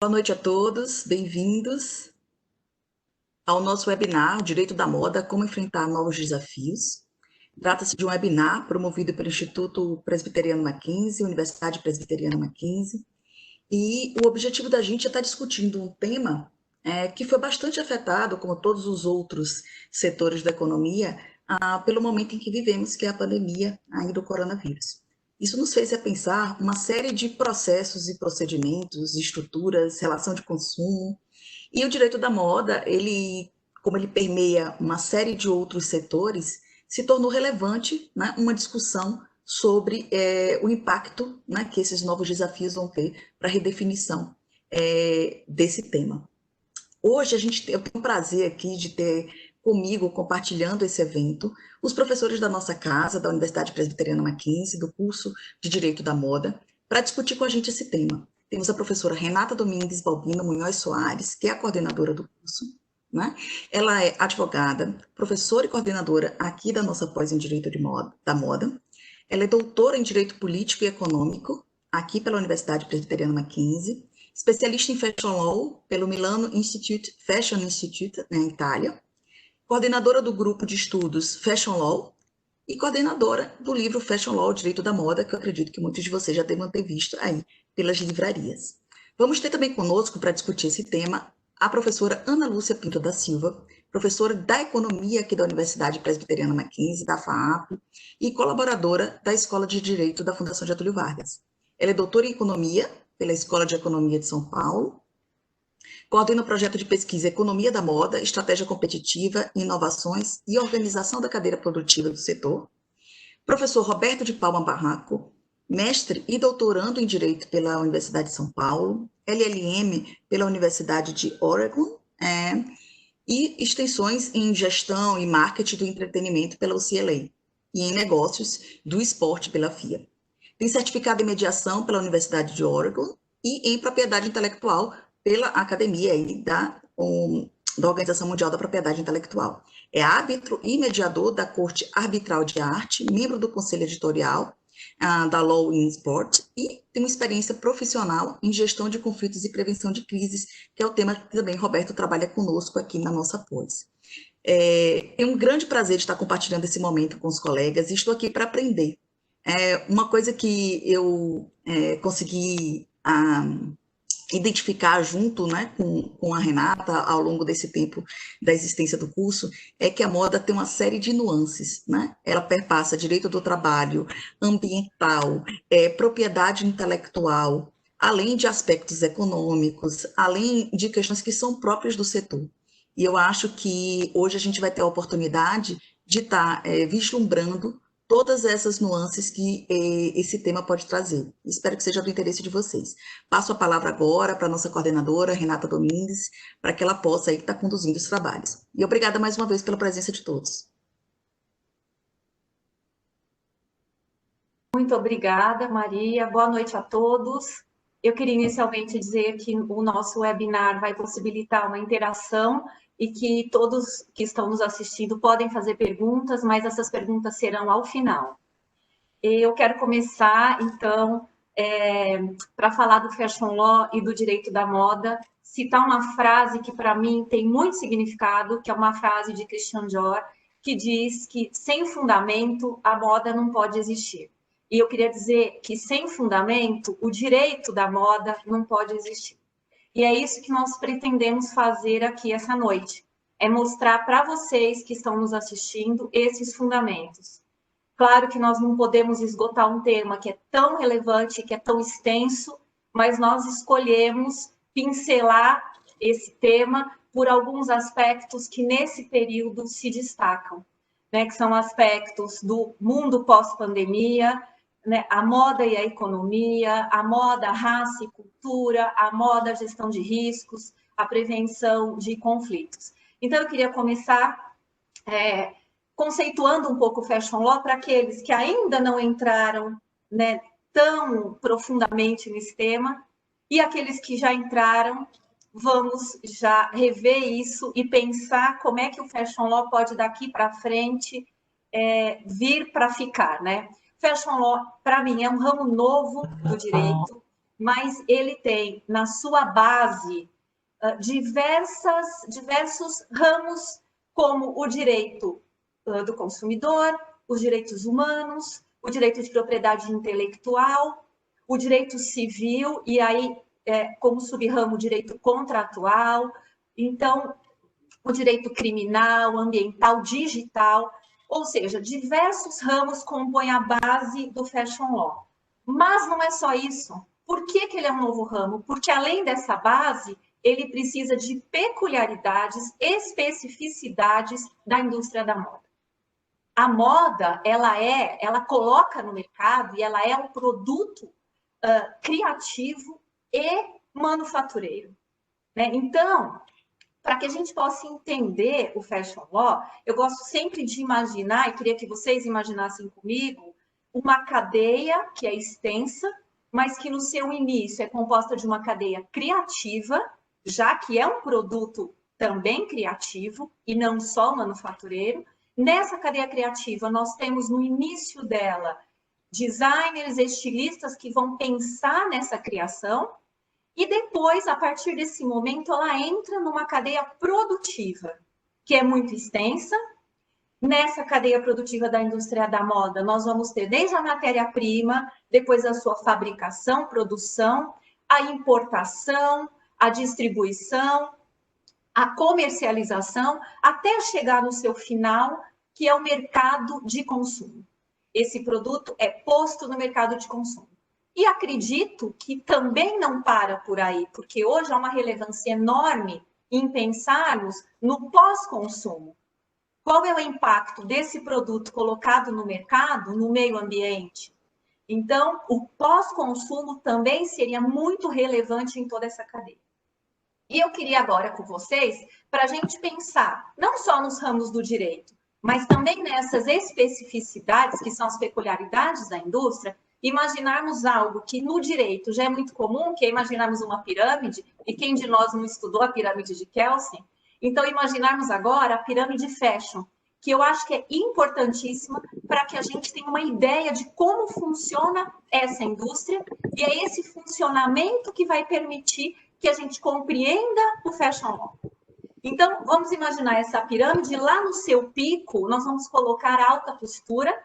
Boa noite a todos, bem-vindos ao nosso webinar Direito da Moda, como enfrentar novos desafios. Trata-se de um webinar promovido pelo Instituto Presbiteriano Mackenzie, Universidade Presbiteriana Mackenzie, e o objetivo da gente é estar discutindo um tema que foi bastante afetado, como todos os outros setores da economia, pelo momento em que vivemos, que é a pandemia aí do coronavírus. Isso nos fez pensar uma série de processos e procedimentos, estruturas, relação de consumo, e o direito da moda, como ele permeia uma série de outros setores, se tornou relevante, né, uma discussão sobre o impacto, né, que esses novos desafios vão ter para a redefinição desse tema. Hoje eu tenho o prazer aqui de ter comigo, compartilhando esse evento, os professores da nossa casa, da Universidade Presbiteriana Mackenzie, do curso de Direito da Moda, para discutir com a gente esse tema. Temos a professora Renata Domingues Balbino Munhoz Soares, que é a coordenadora do curso, né? Ela é advogada, professora e coordenadora aqui da nossa pós em Direito da Moda. Ela é doutora em Direito Político e Econômico, aqui pela Universidade Presbiteriana Mackenzie, especialista em Fashion Law pelo Milano Fashion Institute, na Itália, coordenadora do grupo de estudos Fashion Law e coordenadora do livro Fashion Law, Direito da Moda, que eu acredito que muitos de vocês já devem ter visto aí pelas livrarias. Vamos ter também conosco, para discutir esse tema, a professora Ana Lúcia Pinto da Silva, professora da Economia aqui da Universidade Presbiteriana Mackenzie, da FAAP, e colaboradora da Escola de Direito da Fundação Getúlio Vargas. Ela é doutora em Economia pela Escola de Economia de São Paulo, coordena o projeto de pesquisa Economia da Moda, Estratégia Competitiva, Inovações e Organização da Cadeia Produtiva do Setor. Professor Roberto de Palma Barraco, mestre e doutorando em Direito pela Universidade de São Paulo, LLM pela Universidade de Oregon, e extensões em Gestão e Marketing do Entretenimento pela UCLA, e em Negócios do Esporte pela FIA. Tem certificado em Mediação pela Universidade de Oregon e em Propriedade Intelectual pela Academia da Organização Mundial da Propriedade Intelectual. É árbitro e mediador da Corte Arbitral de Arte, membro do Conselho Editorial da Law in Sport e tem uma experiência profissional em gestão de conflitos e prevenção de crises, que é o tema que também Roberto trabalha conosco aqui na nossa pós. É um grande prazer de estar compartilhando esse momento com os colegas e estou aqui para aprender. Uma coisa que eu consegui identificar junto, né, com a Renata ao longo desse tempo da existência do curso é que a moda tem uma série de nuances, né? Ela perpassa direito do trabalho, ambiental, propriedade intelectual, além de aspectos econômicos, além de questões que são próprias do setor. E eu acho que hoje a gente vai ter a oportunidade de estar vislumbrando todas essas nuances que esse tema pode trazer. Espero que seja do interesse de vocês. Passo a palavra agora para a nossa coordenadora, Renata Domingues, para que ela possa aí estar conduzindo os trabalhos. E obrigada mais uma vez pela presença de todos. Muito obrigada, Maria. Boa noite a todos. Eu queria inicialmente dizer que o nosso webinar vai possibilitar uma interação e que todos que estão nos assistindo podem fazer perguntas, mas essas perguntas serão ao final. Eu quero começar, então, para falar do Fashion Law e do direito da moda, citar uma frase que, para mim, tem muito significado, que é uma frase de Christian Dior, que diz que, sem fundamento, a moda não pode existir. E eu queria dizer que, sem fundamento, o direito da moda não pode existir. E é isso que nós pretendemos fazer aqui essa noite, é mostrar para vocês que estão nos assistindo esses fundamentos. Claro que nós não podemos esgotar um tema que é tão relevante, que é tão extenso, mas nós escolhemos pincelar esse tema por alguns aspectos que nesse período se destacam, né, que são aspectos do mundo pós-pandemia, né, a moda e a economia, a moda, a raça e cultura, a moda, a gestão de riscos, a prevenção de conflitos. Então, eu queria começar conceituando um pouco o Fashion Law para aqueles que ainda não entraram, né, tão profundamente nesse tema, e aqueles que já entraram, vamos já rever isso e pensar como é que o Fashion Law pode daqui para frente vir para ficar, né? Fashion Law, para mim, é um ramo novo do direito, mas ele tem na sua base diversos ramos, como o direito do consumidor, os direitos humanos, o direito de propriedade intelectual, o direito civil, e aí, como subramo, o direito contratual, então, o direito criminal, ambiental, digital, ou seja, diversos ramos compõem a base do Fashion Law. Mas não é só isso. Por que ele é um novo ramo? Porque, além dessa base, ele precisa de peculiaridades, especificidades da indústria da moda. A moda, ela coloca no mercado e ela é um produto criativo e manufatureiro, né? Então, para que a gente possa entender o Fashion Law, eu gosto sempre de imaginar, e queria que vocês imaginassem comigo, uma cadeia que é extensa, mas que no seu início é composta de uma cadeia criativa, já que é um produto também criativo e não só manufatureiro. Nessa cadeia criativa, nós temos no início dela designers, estilistas que vão pensar nessa criação, e depois, a partir desse momento, ela entra numa cadeia produtiva, que é muito extensa. Nessa cadeia produtiva da indústria da moda, nós vamos ter desde a matéria-prima, depois a sua fabricação, produção, a importação, a distribuição, a comercialização, até chegar no seu final, que é o mercado de consumo. Esse produto é posto no mercado de consumo. E acredito que também não para por aí, porque hoje há uma relevância enorme em pensarmos no pós-consumo. Qual é o impacto desse produto colocado no mercado, no meio ambiente? Então, o pós-consumo também seria muito relevante em toda essa cadeia. E eu queria agora com vocês, para a gente pensar não só nos ramos do direito, mas também nessas especificidades, que são as peculiaridades da indústria, imaginarmos algo que no direito já é muito comum, que é imaginarmos uma pirâmide, e quem de nós não estudou a pirâmide de Kelsen? Então, imaginarmos agora a pirâmide fashion, que eu acho que é importantíssima para que a gente tenha uma ideia de como funciona essa indústria, e é esse funcionamento que vai permitir que a gente compreenda o Fashion Law. Então, vamos imaginar essa pirâmide, lá no seu pico, nós vamos colocar alta costura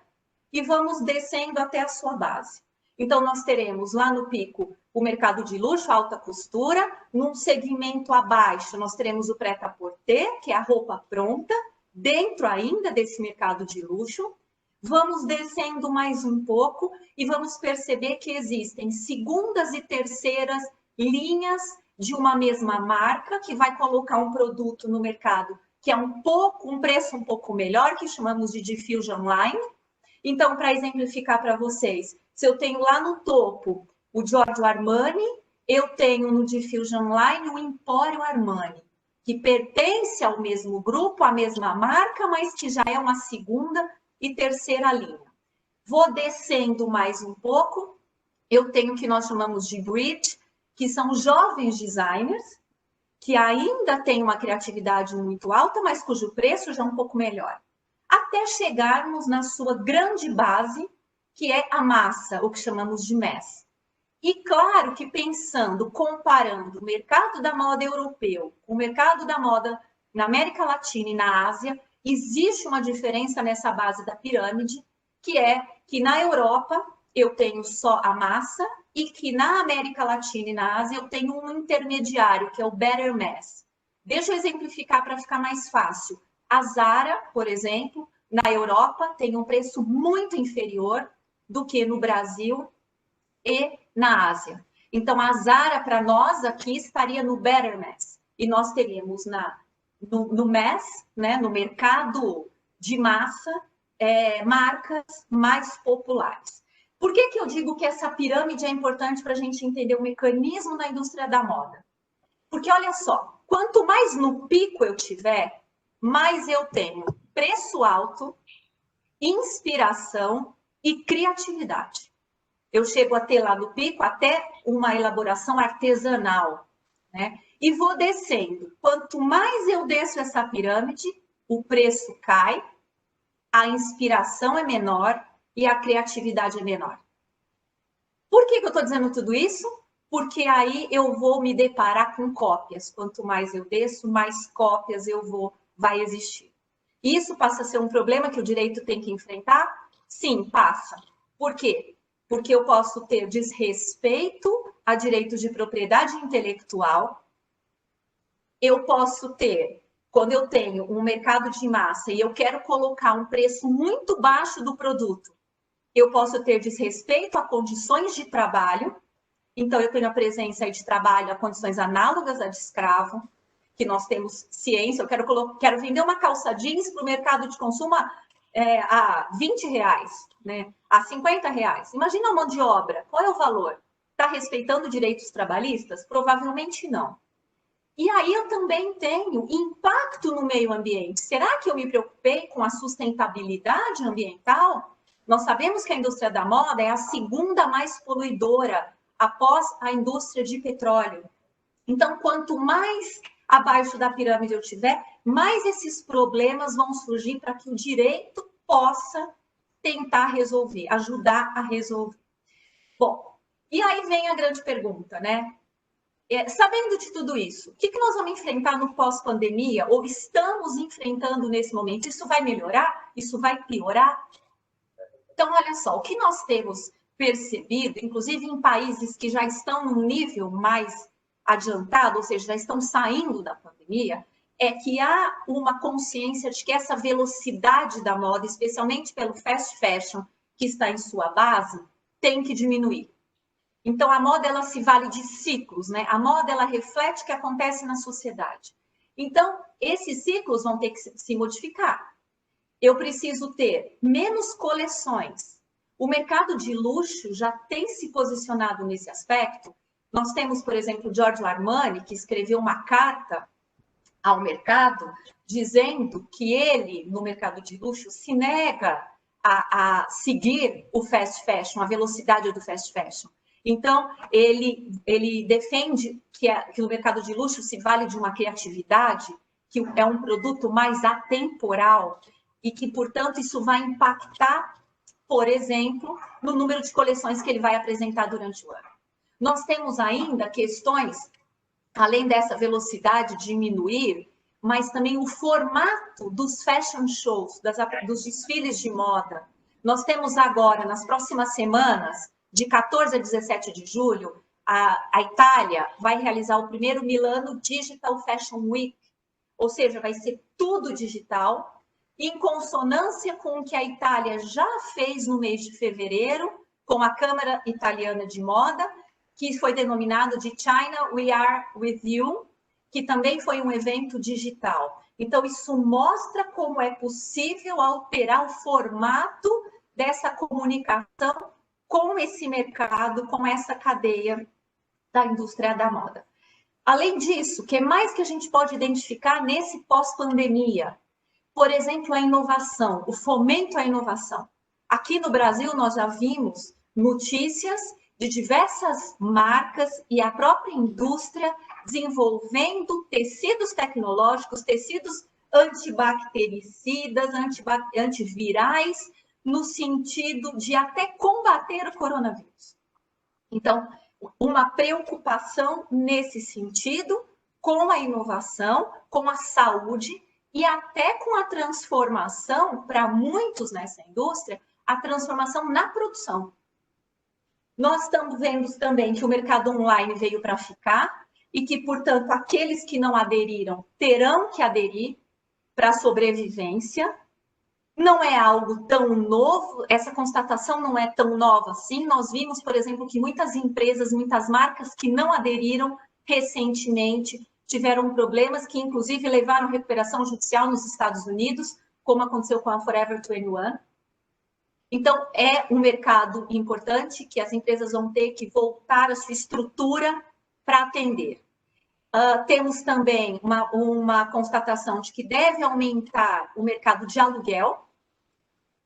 e vamos descendo até a sua base. Então, nós teremos lá no pico o mercado de luxo, alta costura, num segmento abaixo nós teremos o prêt-à-porter, que é a roupa pronta, dentro ainda desse mercado de luxo. Vamos descendo mais um pouco e vamos perceber que existem segundas e terceiras linhas de uma mesma marca que vai colocar um produto no mercado que é um preço um pouco melhor, que chamamos de diffusion line. Então, para exemplificar para vocês, se eu tenho lá no topo o Giorgio Armani, eu tenho no diffusion line o Emporio Armani, que pertence ao mesmo grupo, à mesma marca, mas que já é uma segunda e terceira linha. Vou descendo mais um pouco, eu tenho o que nós chamamos de bridge, que são jovens designers, que ainda têm uma criatividade muito alta, mas cujo preço já é um pouco melhor. Até chegarmos na sua grande base, que é a massa, o que chamamos de mass. E claro que pensando, comparando o mercado da moda europeu com o mercado da moda na América Latina e na Ásia, existe uma diferença nessa base da pirâmide, que é que na Europa eu tenho só a massa e que na América Latina e na Ásia eu tenho um intermediário, que é o better mass. Deixa eu exemplificar para ficar mais fácil. A Zara, por exemplo, na Europa tem um preço muito inferior do que no Brasil e na Ásia. Então, a Zara, para nós aqui, estaria no better mass. E nós teríamos no mass, né, no mercado de massa, marcas mais populares. Por que eu digo que essa pirâmide é importante para a gente entender o mecanismo da indústria da moda? Porque, olha só, quanto mais no pico eu tiver, mais eu tenho preço alto, inspiração e criatividade. Eu chego a ter lá no pico até uma elaboração artesanal, né? E vou descendo. Quanto mais eu desço essa pirâmide, o preço cai, a inspiração é menor e a criatividade é menor. Por que eu estou dizendo tudo isso? porque aí eu vou me deparar com cópias. Quanto mais eu desço, mais cópias vai existir. Isso passa a ser um problema que o direito tem que enfrentar? Sim, passa. Por quê? Porque eu posso ter desrespeito a direitos de propriedade intelectual, eu posso ter, quando eu tenho um mercado de massa e eu quero colocar um preço muito baixo do produto, eu posso ter desrespeito a condições de trabalho, então eu tenho a presença de trabalho a condições análogas à de escravo, que nós temos ciência, eu quero vender uma calça jeans para o mercado de consumo a R$20, né? A R$50. Imagina a mão de obra, qual é o valor? Está respeitando direitos trabalhistas? Provavelmente não. E aí eu também tenho impacto no meio ambiente. Será que eu me preocupei com a sustentabilidade ambiental? Nós sabemos que a indústria da moda é a segunda mais poluidora após a indústria de petróleo. Então, quanto mais abaixo da pirâmide eu tiver, mais esses problemas vão surgir para que o direito possa tentar resolver, ajudar a resolver. Bom, e aí vem a grande pergunta, né? Sabendo de tudo isso, o que nós vamos enfrentar no pós-pandemia, ou estamos enfrentando nesse momento? Isso vai melhorar? Isso vai piorar? Então, olha só, o que nós temos percebido, inclusive em países que já estão num nível mais adiantado, ou seja, já estão saindo da pandemia, é que há uma consciência de que essa velocidade da moda, especialmente pelo fast fashion, que está em sua base, tem que diminuir. Então, a moda, ela se vale de ciclos, né? A moda, ela reflete o que acontece na sociedade. Então, esses ciclos vão ter que se modificar. Eu preciso ter menos coleções. O mercado de luxo já tem se posicionado nesse aspecto. Nós temos, por exemplo, o Giorgio Armani, que escreveu uma carta ao mercado, dizendo que ele, no mercado de luxo, se nega a seguir o fast fashion, a velocidade do fast fashion. Então, ele defende que o mercado de luxo se vale de uma criatividade, que é um produto mais atemporal e que, portanto, isso vai impactar, por exemplo, no número de coleções que ele vai apresentar durante o ano. Nós temos ainda questões, além dessa velocidade diminuir, mas também o formato dos fashion shows, dos desfiles de moda. Nós temos agora, nas próximas semanas, de 14 a 17 de julho, a Itália vai realizar o primeiro Milano Digital Fashion Week, ou seja, vai ser tudo digital, em consonância com o que a Itália já fez no mês de fevereiro, com a Câmara Italiana de Moda, que foi denominado de China We Are With You, que também foi um evento digital. Então, isso mostra como é possível alterar o formato dessa comunicação com esse mercado, com essa cadeia da indústria da moda. Além disso, o que mais que a gente pode identificar nesse pós-pandemia? Por exemplo, a inovação, o fomento à inovação. Aqui no Brasil, nós já vimos notícias de diversas marcas e a própria indústria desenvolvendo tecidos tecnológicos, tecidos antibactericidas, antivirais, no sentido de até combater o coronavírus. Então, uma preocupação nesse sentido com a inovação, com a saúde e até com a transformação, para muitos nessa indústria, a transformação na produção. Nós estamos vendo também que o mercado online veio para ficar e que, portanto, aqueles que não aderiram terão que aderir para a sobrevivência. Não é algo tão novo, essa constatação não é tão nova assim. Nós vimos, por exemplo, que muitas empresas, muitas marcas que não aderiram recentemente tiveram problemas que, inclusive, levaram recuperação judicial nos Estados Unidos, como aconteceu com a Forever 21. Então, é um mercado importante que as empresas vão ter que voltar a sua estrutura para atender. Temos também uma constatação de que deve aumentar o mercado de aluguel,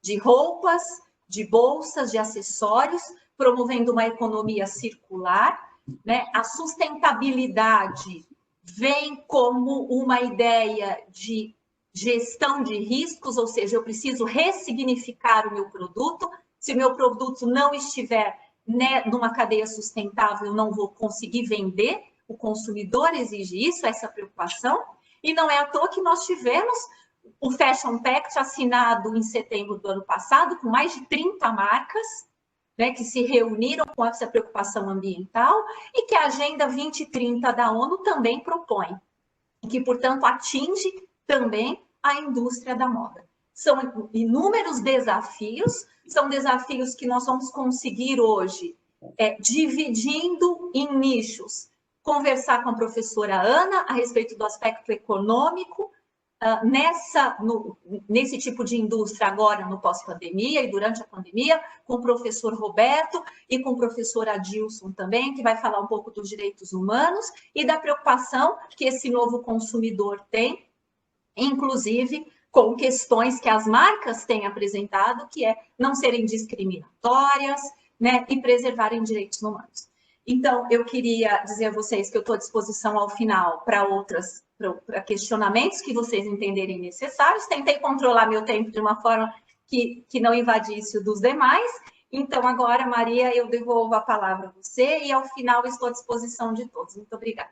de roupas, de bolsas, de acessórios, promovendo uma economia circular, né? A sustentabilidade vem como uma ideia de gestão de riscos, ou seja, eu preciso ressignificar o meu produto. Se o meu produto não estiver né, numa cadeia sustentável, eu não vou conseguir vender, o consumidor exige isso, essa preocupação, e não é à toa que nós tivemos o Fashion Pact assinado em setembro do ano passado, com mais de 30 marcas, né, que se reuniram com essa preocupação ambiental, e que a Agenda 2030 da ONU também propõe, que, portanto, atinge também a indústria da moda. São inúmeros desafios, são desafios que nós vamos conseguir hoje, dividindo em nichos. Conversar com a professora Ana a respeito do aspecto econômico, nesse tipo de indústria agora no pós-pandemia e durante a pandemia, com o professor Roberto e com o professor Adilson também, que vai falar um pouco dos direitos humanos e da preocupação que esse novo consumidor tem, inclusive com questões que as marcas têm apresentado, que é não serem discriminatórias, né, e preservarem direitos humanos. Então, eu queria dizer a vocês que eu estou à disposição ao final para questionamentos que vocês entenderem necessários. Tentei controlar meu tempo de uma forma que não invadisse o dos demais. Então, agora, Maria, eu devolvo a palavra a você e, ao final, estou à disposição de todos. Muito obrigada.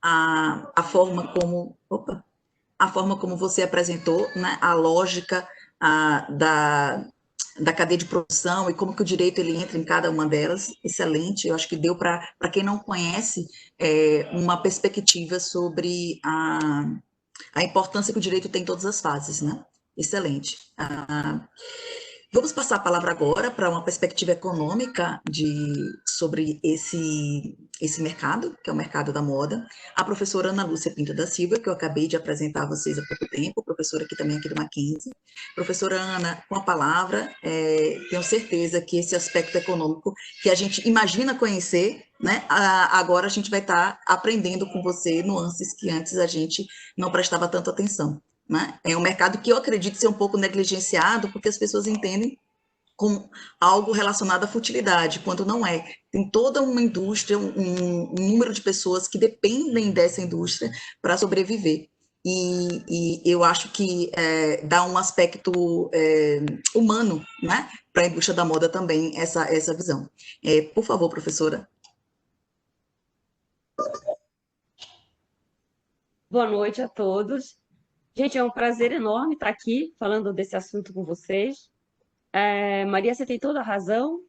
A forma como... Opa! A forma como você apresentou, né, a lógica da cadeia de produção e como que o direito ele entra em cada uma delas, excelente. Eu acho que deu para quem não conhece uma perspectiva sobre a importância que o direito tem em todas as fases, né? Excelente. Vamos passar a palavra agora para uma perspectiva econômica sobre esse mercado, que é o mercado da moda. A professora Ana Lúcia Pinto da Silva, que eu acabei de apresentar a vocês há pouco tempo, professora aqui também aqui do Mackenzie. Professora Ana, com a palavra, tenho certeza que esse aspecto econômico que a gente imagina conhecer, né, agora a gente vai estar aprendendo com você nuances que antes a gente não prestava tanta atenção. Né? É um mercado que eu acredito ser um pouco negligenciado, porque as pessoas entendem como algo relacionado à futilidade, quando não é. Tem toda uma indústria, um número de pessoas que dependem dessa indústria para sobreviver. E eu acho que dá um aspecto humano, né, para a indústria da moda também, essa visão. Por favor, professora. Boa noite a todos. Gente, é um prazer enorme estar aqui falando desse assunto com vocês. Maria, você tem toda a razão.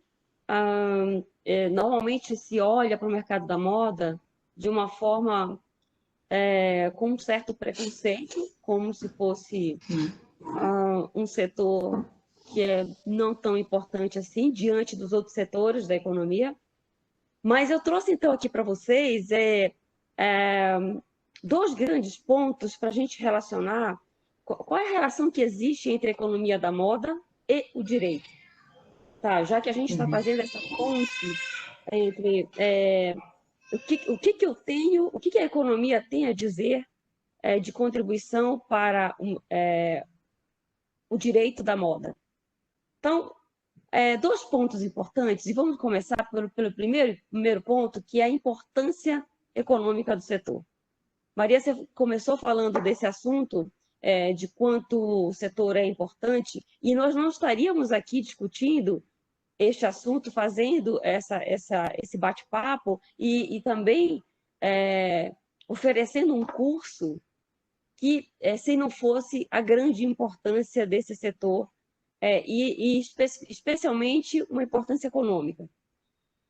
Normalmente se olha para o mercado da moda de uma forma com um certo preconceito, como se fosse um setor que é não tão importante assim diante dos outros setores da economia. Mas eu trouxe então aqui para vocês dois grandes pontos para a gente relacionar qual é a relação que existe entre a economia da moda e o direito. Tá, já que a gente está fazendo essa ponte entre o que eu tenho, o que a economia tem a dizer de contribuição para o direito da moda. Então, dois pontos importantes, e vamos começar pelo primeiro ponto, que é a importância econômica do setor. Maria, você começou falando desse assunto, de quanto o setor é importante, e nós não estaríamos aqui discutindo este assunto, fazendo esse bate-papo e também oferecendo um curso que, se não fosse a grande importância desse setor, especialmente uma importância econômica.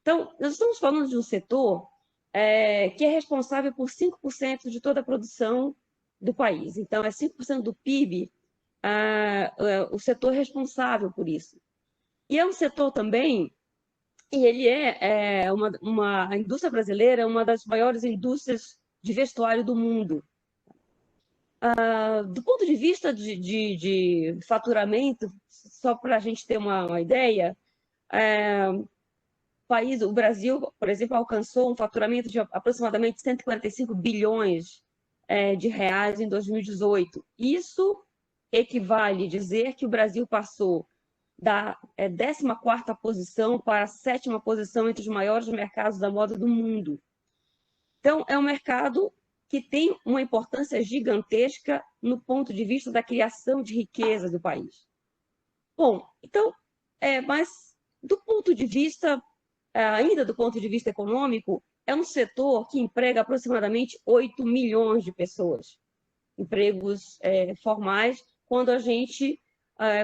Então, nós estamos falando de um setor que é responsável por 5% de toda a produção do país. Então, é 5% do PIB o setor responsável por isso. E é um setor também, e ele a indústria brasileira é uma das maiores indústrias de vestuário do mundo. Do ponto de vista de faturamento, só para a gente ter uma ideia, o Brasil, por exemplo, alcançou um faturamento de aproximadamente 145 bilhões de reais em 2018. Isso equivale a dizer que o Brasil passou da 14ª posição para a 7ª posição entre os maiores mercados da moda do mundo. Então, é um mercado que tem uma importância gigantesca no ponto de vista da criação de riqueza do país. Bom, então, mas do ponto de vista, ainda do ponto de vista econômico, é um setor que emprega aproximadamente 8 milhões de pessoas, empregos formais, quando a gente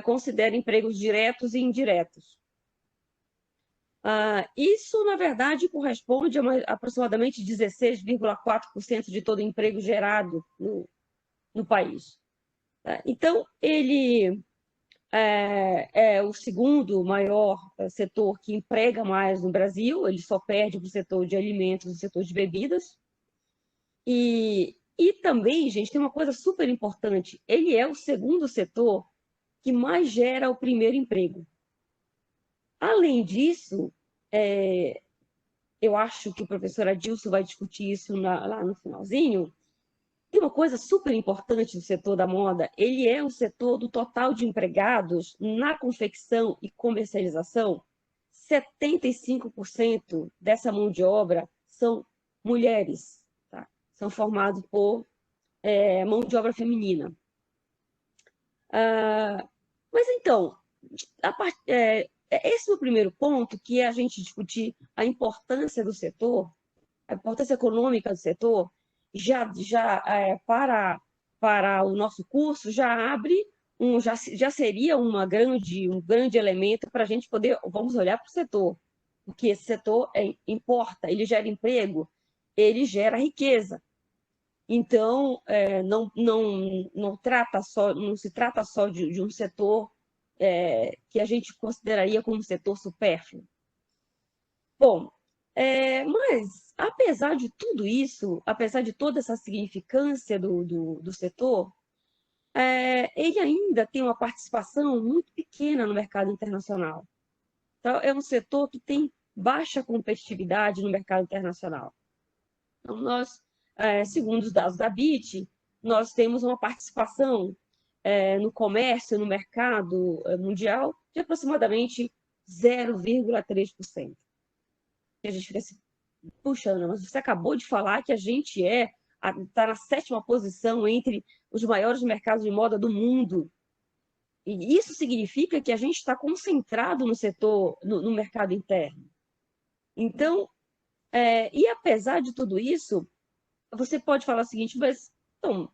considera empregos diretos e indiretos. Isso, na verdade, corresponde a aproximadamente 16,4% de todo emprego gerado no país. Então, ele é o segundo maior setor que emprega mais no Brasil, ele só perde para o setor de alimentos e o setor de bebidas. E também, gente, tem uma coisa super importante, ele é o segundo setor que mais gera o primeiro emprego. Além disso, eu acho que o professor Adilson vai discutir isso lá no finalzinho, tem uma coisa super importante do setor da moda, ele é o setor do total de empregados na confecção e comercialização, 75% dessa mão de obra são mulheres, tá? São formados por mão de obra feminina. Mas então, esse é o primeiro ponto, que é a gente discutir a importância do setor, a importância econômica do setor, para o nosso curso, já abre, já seria um grande elemento para a gente poder, vamos olhar para o setor, porque esse setor importa, ele gera emprego, ele gera riqueza. Então, não se trata só de um setor que a gente consideraria como um setor supérfluo. Bom, mas, apesar de tudo isso, apesar de toda essa significância do setor, ele ainda tem uma participação muito pequena no mercado internacional. Então, é um setor que tem baixa competitividade no mercado internacional. Então, nós, segundo os dados da BIT, nós temos uma participação no comércio, no mercado mundial, de aproximadamente 0,3%. A gente fica assim, puxa, Ana, mas você acabou de falar que a gente está na 7ª posição entre os maiores mercados de moda do mundo. E isso significa que a gente está concentrado no setor, no mercado interno. Então, e apesar de tudo isso, você pode falar o seguinte, mas então,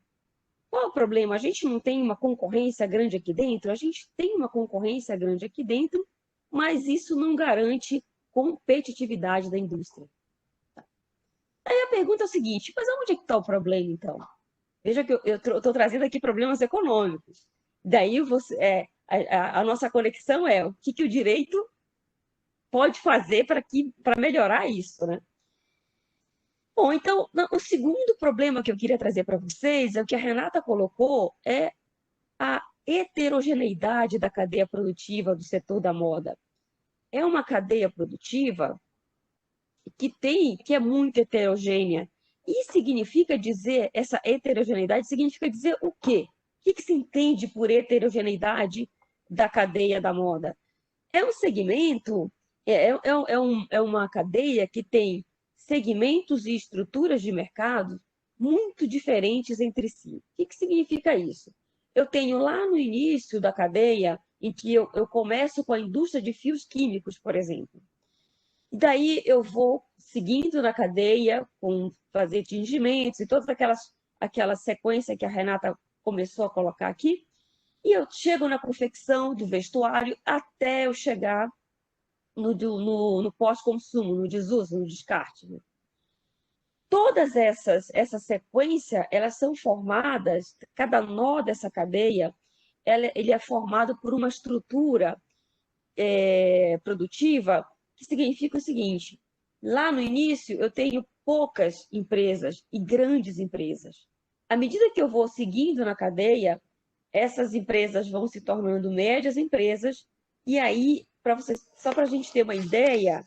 qual é o problema? A gente não tem uma concorrência grande aqui dentro? A gente tem uma concorrência grande aqui dentro, mas isso não garante competitividade da indústria. Aí a pergunta é a seguinte, mas onde é que está o problema, então? Veja que eu estou trazendo aqui problemas econômicos. Daí a nossa conexão é o que o direito pode fazer para melhorar isso, né? Bom, então, o segundo problema que eu queria trazer para vocês é o que a Renata colocou, é a heterogeneidade da cadeia produtiva do setor da moda. É uma cadeia produtiva que é muito heterogênea. E significa dizer, essa heterogeneidade significa dizer o quê? O que se entende por heterogeneidade da cadeia da moda? É um segmento, é uma cadeia que tem segmentos e estruturas de mercado muito diferentes entre si. O que significa isso? Eu tenho lá no início da cadeia, em que eu começo com a indústria de fios químicos, por exemplo. E daí eu vou seguindo na cadeia, com fazer tingimentos e todas aquela sequência que a Renata começou a colocar aqui, e eu chego na confecção do vestuário até eu chegar no pós-consumo, no desuso, no descarte. Né? Todas essa sequência, elas são formadas, cada nó dessa cadeia, ele é formado por uma estrutura produtiva, que significa o seguinte, lá no início eu tenho poucas empresas e grandes empresas. À medida que eu vou seguindo na cadeia, essas empresas vão se tornando médias empresas, e aí, só para a gente ter uma ideia,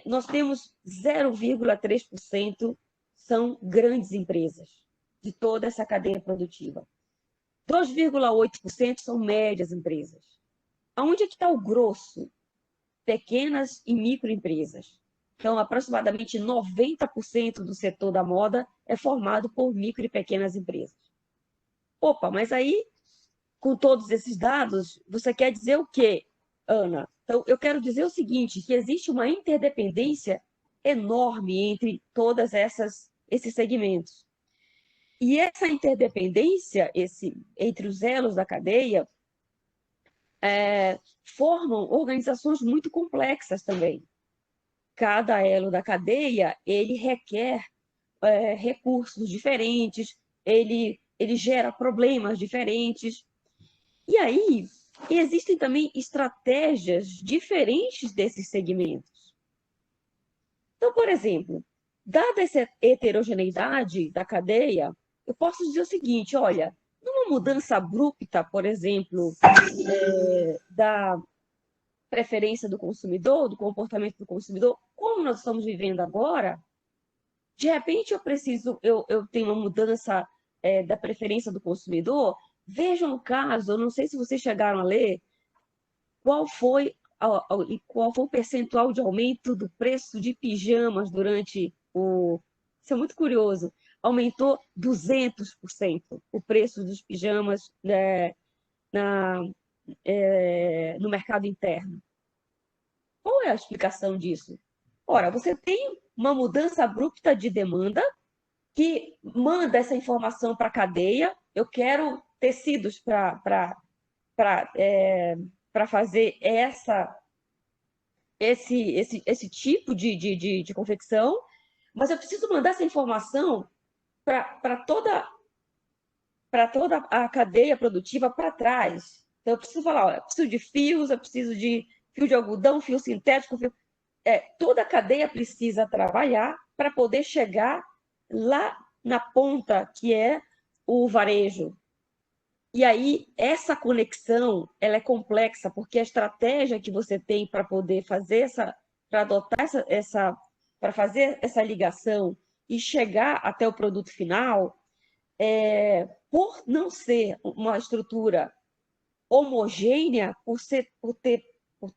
nós temos 0,3% são grandes empresas de toda essa cadeia produtiva. 2,8% são médias empresas. Aonde é que está o grosso? Pequenas e microempresas. Então, aproximadamente 90% do setor da moda é formado por micro e pequenas empresas. Opa, mas aí, com todos esses dados, você quer dizer o quê, Ana? Então, eu quero dizer o seguinte, que existe uma interdependência enorme entre todas esses segmentos. E essa interdependência entre os elos da cadeia formam organizações muito complexas também. Cada elo da cadeia, ele requer recursos diferentes, ele gera problemas diferentes. E aí, existem também estratégias diferentes desses segmentos. Então, por exemplo, dada essa heterogeneidade da cadeia, eu posso dizer o seguinte, olha, numa mudança abrupta, por exemplo, da preferência do consumidor, do comportamento do consumidor, como nós estamos vivendo agora, de repente eu tenho uma mudança da preferência do consumidor. Vejam o caso, eu não sei se vocês chegaram a ler, qual foi o percentual de aumento do preço de pijamas durante o... Isso é muito curioso. Aumentou 200% o preço dos pijamas no mercado interno. Qual é a explicação disso? Ora, você tem uma mudança abrupta de demanda que manda essa informação para a cadeia. Eu quero tecidos para fazer esse tipo de confecção, mas eu preciso mandar essa informação para toda a cadeia produtiva para trás. Então, eu preciso falar, olha, eu preciso de fios, eu preciso de fio de algodão, fio sintético, toda a cadeia precisa trabalhar para poder chegar lá na ponta, que é o varejo. E aí, essa conexão, ela é complexa, porque a estratégia que você tem para poder fazer para fazer essa ligação e chegar até o produto final, por não ser uma estrutura homogênea, por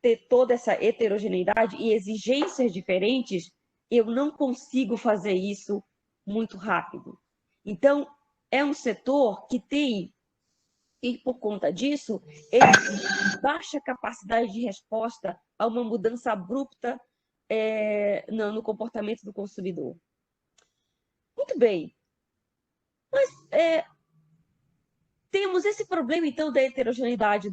ter toda essa heterogeneidade e exigências diferentes, eu não consigo fazer isso muito rápido. Então, é um setor que tem, e por conta disso, ele tem baixa capacidade de resposta a uma mudança abrupta no comportamento do consumidor. Muito bem. Mas temos esse problema, então, da heterogeneidade.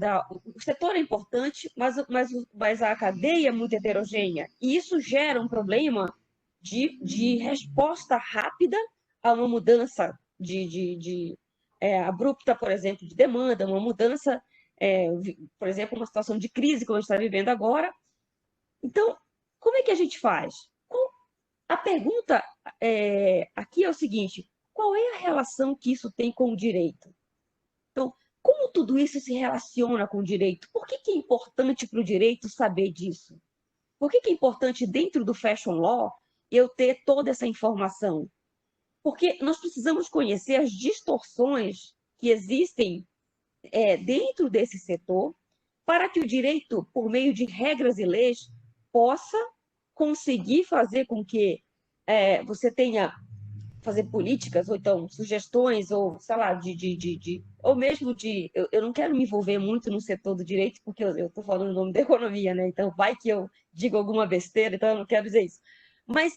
O setor é importante, mas a cadeia é muito heterogênea. E isso gera um problema de resposta rápida a uma mudança abrupta, por exemplo, de demanda, uma mudança, por exemplo, uma situação de crise, como a gente está vivendo agora. Então, como é que a gente faz? A pergunta aqui é o seguinte, qual é a relação que isso tem com o direito? Então, como tudo isso se relaciona com o direito? Por que é importante para o direito saber disso? Por que é importante, dentro do Fashion Law, eu ter toda essa informação? Porque nós precisamos conhecer as distorções que existem dentro desse setor para que o direito, por meio de regras e leis, possa conseguir fazer com que você tenha fazer políticas, ou então sugestões, ou sei lá, ou mesmo eu não quero me envolver muito no setor do direito, porque eu estou falando o nome da economia, né? Então vai que eu digo alguma besteira, então eu não quero dizer isso. Mas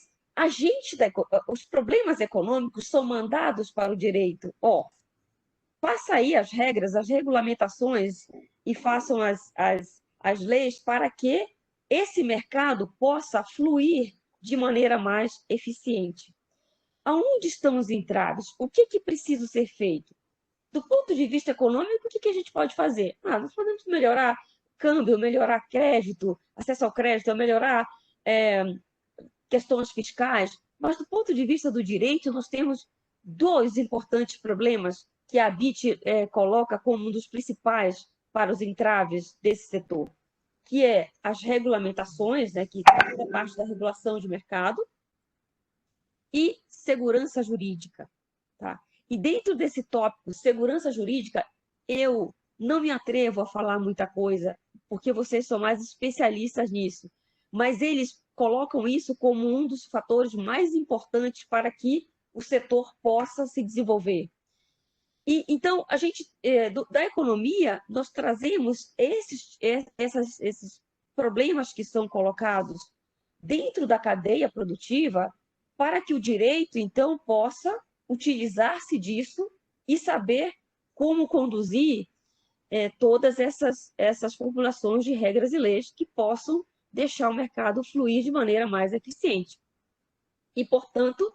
os problemas econômicos são mandados para o direito. Faça aí as regras, as regulamentações e façam as leis para que esse mercado possa fluir de maneira mais eficiente. Aonde estão os entraves? O que precisa ser feito? Do ponto de vista econômico, o que a gente pode fazer? Nós podemos melhorar câmbio, melhorar crédito, acesso ao crédito, melhorar questões fiscais, mas do ponto de vista do direito, nós temos dois importantes problemas que a ABIT coloca como um dos principais para os entraves desse setor, que é as regulamentações, né, que é parte da regulação de mercado, e segurança jurídica. Tá? E dentro desse tópico, segurança jurídica, eu não me atrevo a falar muita coisa, porque vocês são mais especialistas nisso, mas eles colocam isso como um dos fatores mais importantes para que o setor possa se desenvolver. E, então, a gente, da economia, nós trazemos esses problemas que são colocados dentro da cadeia produtiva para que o direito, então, possa utilizar-se disso e saber como conduzir todas essas formulações de regras e leis que possam deixar o mercado fluir de maneira mais eficiente. E, portanto,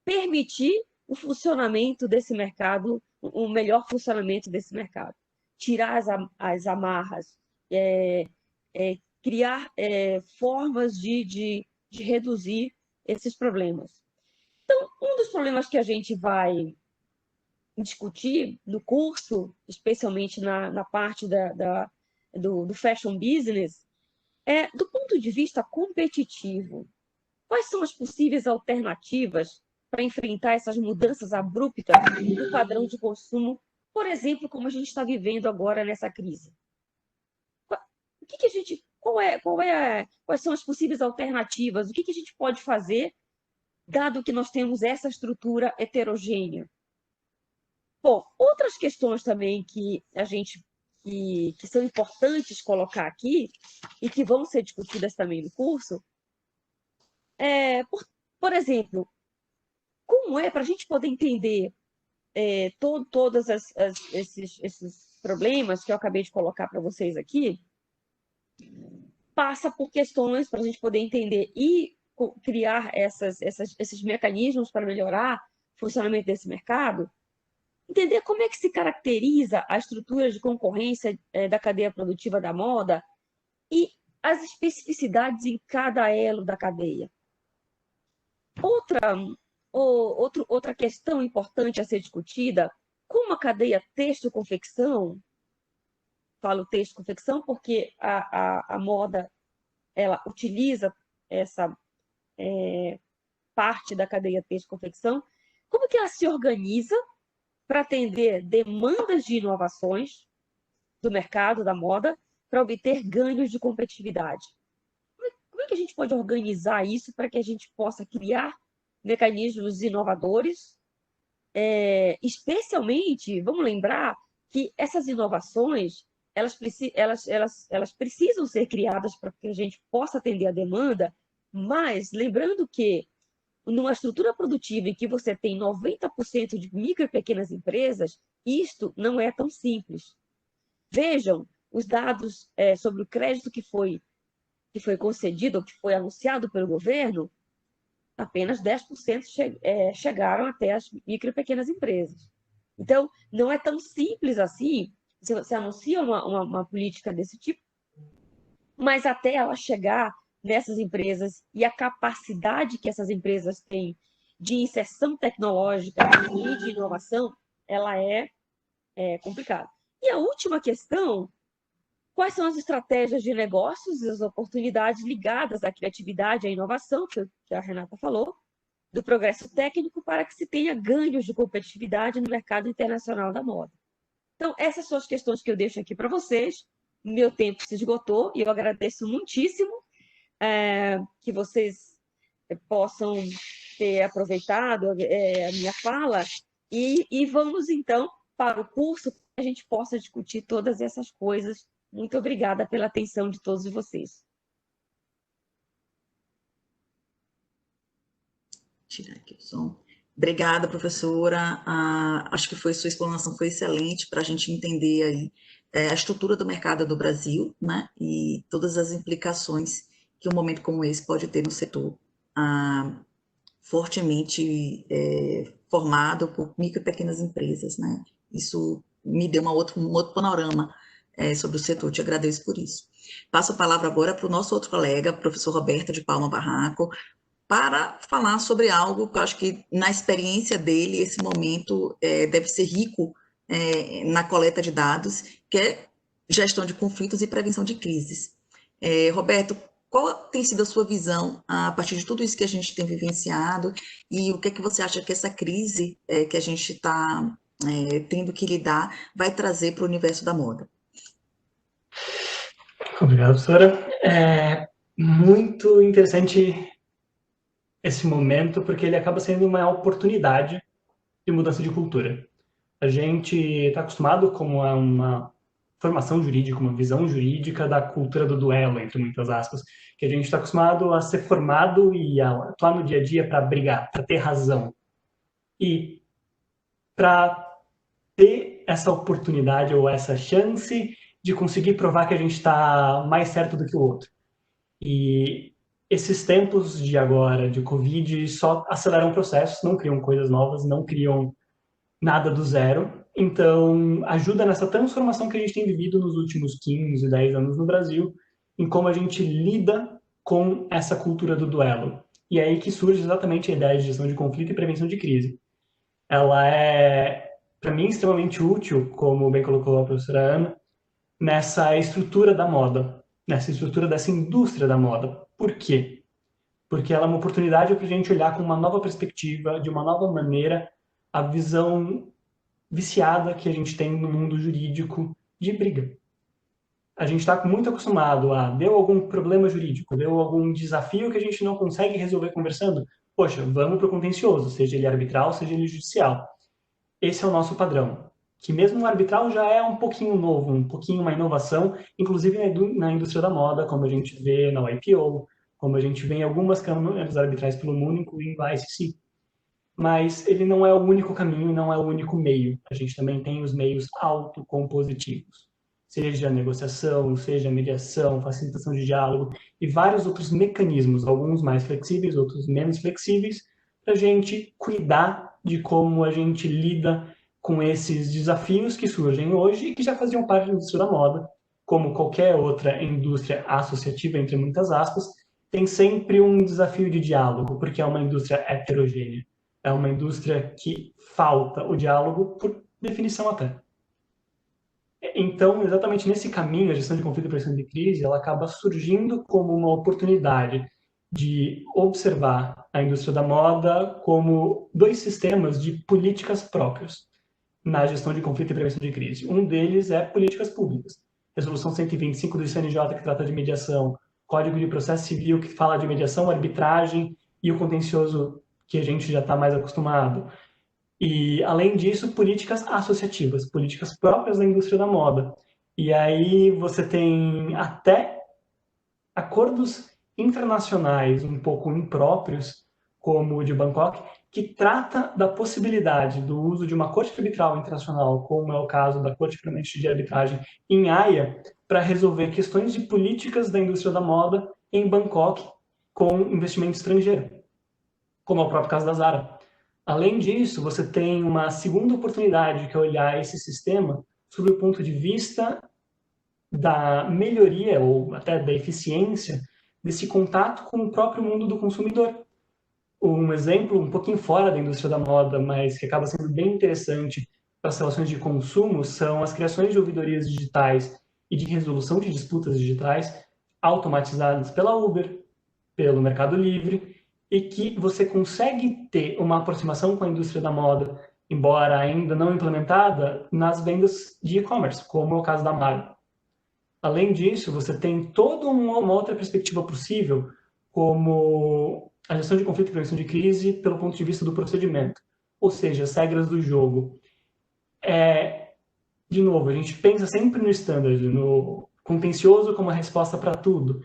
permitir o funcionamento desse mercado, o melhor funcionamento desse mercado. Tirar as amarras, criar formas de reduzir esses problemas. Então, um dos problemas que a gente vai discutir no curso, especialmente na parte do fashion business, é do ponto de vista competitivo. Quais são as possíveis alternativas para enfrentar essas mudanças abruptas do padrão de consumo, por exemplo, como a gente está vivendo agora nessa crise? O que a gente, quais são as possíveis alternativas? O que a gente pode fazer, dado que nós temos essa estrutura heterogênea? Bom, outras questões também que são importantes colocar aqui e que vão ser discutidas também no curso, por exemplo, como é para a gente poder entender todos esses problemas que eu acabei de colocar para vocês aqui, passa por questões para a gente poder entender e criar esses mecanismos para melhorar o funcionamento desse mercado, entender como é que se caracteriza a estrutura de concorrência da cadeia produtiva da moda e as especificidades em cada elo da cadeia. Outra questão importante a ser discutida, como a cadeia têxtil-confecção, falo têxtil-confecção porque a moda ela utiliza essa parte da cadeia têxtil-confecção, como que ela se organiza para atender demandas de inovações do mercado da moda para obter ganhos de competitividade. Como é que a gente pode organizar isso para que a gente possa criar mecanismos inovadores? Especialmente, vamos lembrar que essas inovações elas precisam ser criadas para que a gente possa atender a demanda, mas lembrando que numa estrutura produtiva em que você tem 90% de micro e pequenas empresas, isto não é tão simples. Vejam os dados sobre o crédito que foi concedido, ou que foi anunciado pelo governo, apenas 10% chegaram até as micro e pequenas empresas. Então, não é tão simples assim, se você anuncia uma política desse tipo, mas até ela chegar nessas empresas e a capacidade que essas empresas têm de inserção tecnológica e de inovação, ela é complicada. E a última questão, quais são as estratégias de negócios e as oportunidades ligadas à criatividade e à inovação, que a Renata falou, do progresso técnico para que se tenha ganhos de competitividade no mercado internacional da moda. Então, essas são as questões que eu deixo aqui para vocês. Meu tempo se esgotou e eu agradeço muitíssimo que vocês possam ter aproveitado a minha fala e vamos, então, para o curso, para que a gente possa discutir todas essas coisas. Muito obrigada pela atenção de todos vocês. Tirar aqui o som. Obrigada, professora. Acho que sua explanação foi excelente para a gente entender aí a estrutura do mercado do Brasil, né? E todas as implicações que um momento como esse pode ter no setor fortemente formado por micro e pequenas empresas, né? Isso me deu um outro panorama sobre o setor, te agradeço por isso. Passo a palavra agora para o nosso outro colega, professor Roberto de Palma Barraco, para falar sobre algo que eu acho que, na experiência dele, esse momento deve ser rico na coleta de dados, que é gestão de conflitos e prevenção de crises. Roberto, qual tem sido a sua visão a partir de tudo isso que a gente tem vivenciado e o que é que você acha que essa crise que a gente está tendo que lidar vai trazer para o universo da moda? Obrigado, professora. muito interessante esse momento, porque ele acaba sendo uma oportunidade de mudança de cultura. A gente está acostumado com uma formação jurídica, uma visão jurídica da cultura do duelo, entre muitas aspas, que a gente está acostumado a ser formado e a atuar no dia a dia para brigar, para ter razão. E para ter essa oportunidade ou essa chance de conseguir provar que a gente está mais certo do que o outro. E esses tempos de agora, de Covid, só aceleram processos, não criam coisas novas, não criam nada do zero. Então, ajuda nessa transformação que a gente tem vivido nos últimos 15, 10 anos no Brasil, em como a gente lida com essa cultura do duelo. E é aí que surge exatamente a ideia de gestão de conflito e prevenção de crise. Ela é, para mim, extremamente útil, como bem colocou a professora Ana, nessa estrutura da moda, nessa estrutura dessa indústria da moda. Por quê? Porque ela é uma oportunidade para a gente olhar com uma nova perspectiva, de uma nova maneira, a visão viciada que a gente tem no mundo jurídico de briga. A gente está muito acostumado a, deu algum problema jurídico, deu algum desafio que a gente não consegue resolver conversando, poxa, vamos para o contencioso, seja ele arbitral, seja ele judicial. Esse é o nosso padrão, que mesmo o arbitral já é um pouquinho novo, um pouquinho uma inovação, inclusive na indústria da moda, como a gente vê na IPO, como a gente vê em algumas câmaras arbitrais pelo mundo, incluindo a ICC. Mas ele não é o único caminho, não é o único meio. A gente também tem os meios autocompositivos, seja a negociação, seja a mediação, facilitação de diálogo e vários outros mecanismos, alguns mais flexíveis, outros menos flexíveis, para a gente cuidar de como a gente lida com esses desafios que surgem hoje e que já faziam parte da indústria da moda, como qualquer outra indústria associativa, entre muitas aspas, tem sempre um desafio de diálogo, porque é uma indústria heterogênea. É uma indústria que falta o diálogo por definição até. Então, exatamente nesse caminho, a gestão de conflito e prevenção de crise, ela acaba surgindo como uma oportunidade de observar a indústria da moda como dois sistemas de políticas próprios na gestão de conflito e prevenção de crise. Um deles é políticas públicas. Resolução 125 do CNJ, que trata de mediação, Código de Processo Civil, que fala de mediação, arbitragem e o contencioso que a gente já está mais acostumado. E, além disso, políticas associativas, políticas próprias da indústria da moda. E aí você tem até acordos internacionais um pouco impróprios, como o de Bangkok, que trata da possibilidade do uso de uma corte arbitral internacional, como é o caso da Corte Permanente de Arbitragem em Haia, para resolver questões de políticas da indústria da moda em Bangkok com investimento estrangeiro, como é o próprio caso da Zara. Além disso, você tem uma segunda oportunidade, que é olhar esse sistema sob o ponto de vista da melhoria ou até da eficiência desse contato com o próprio mundo do consumidor. Um exemplo um pouquinho fora da indústria da moda, mas que acaba sendo bem interessante para as relações de consumo, são as criações de ouvidorias digitais e de resolução de disputas digitais automatizadas pela Uber, pelo Mercado Livre, e que você consegue ter uma aproximação com a indústria da moda, embora ainda não implementada, nas vendas de e-commerce, como é o caso da Mari. Além disso, você tem toda uma outra perspectiva possível, como a gestão de conflito e prevenção de crise pelo ponto de vista do procedimento, ou seja, as regras do jogo. De novo, a gente pensa sempre no standard, no contencioso como a resposta para tudo.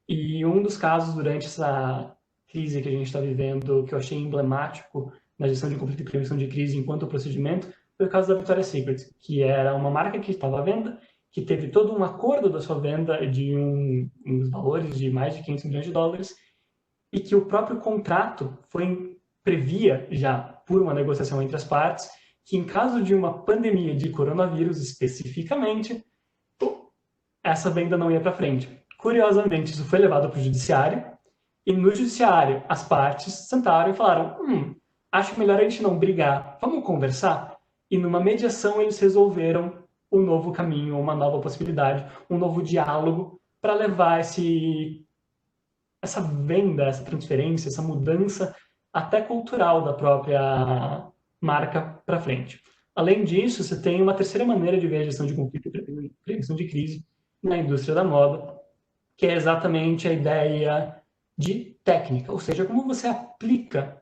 E um dos casos durante essa crise que a gente está vivendo, que eu achei emblemático na gestão de conflito e prevenção de crise enquanto procedimento, foi o caso da Victoria's Secret, que era uma marca que estava à venda, que teve todo um acordo da sua venda de uns valores de mais de 500 milhões de dólares, e que o próprio contrato previa já, por uma negociação entre as partes, que em caso de uma pandemia de coronavírus especificamente, essa venda não ia para frente. Curiosamente, isso foi levado para o judiciário, e no judiciário as partes sentaram e falaram, acho melhor a gente não brigar, vamos conversar? E numa mediação eles resolveram um novo caminho, uma nova possibilidade, um novo diálogo para levar essa venda, essa transferência, essa mudança até cultural da própria marca para frente. Além disso, você tem uma terceira maneira de ver a gestão de conflito e prevenção de crise na indústria da moda, que é exatamente a ideia de técnica, ou seja, como você aplica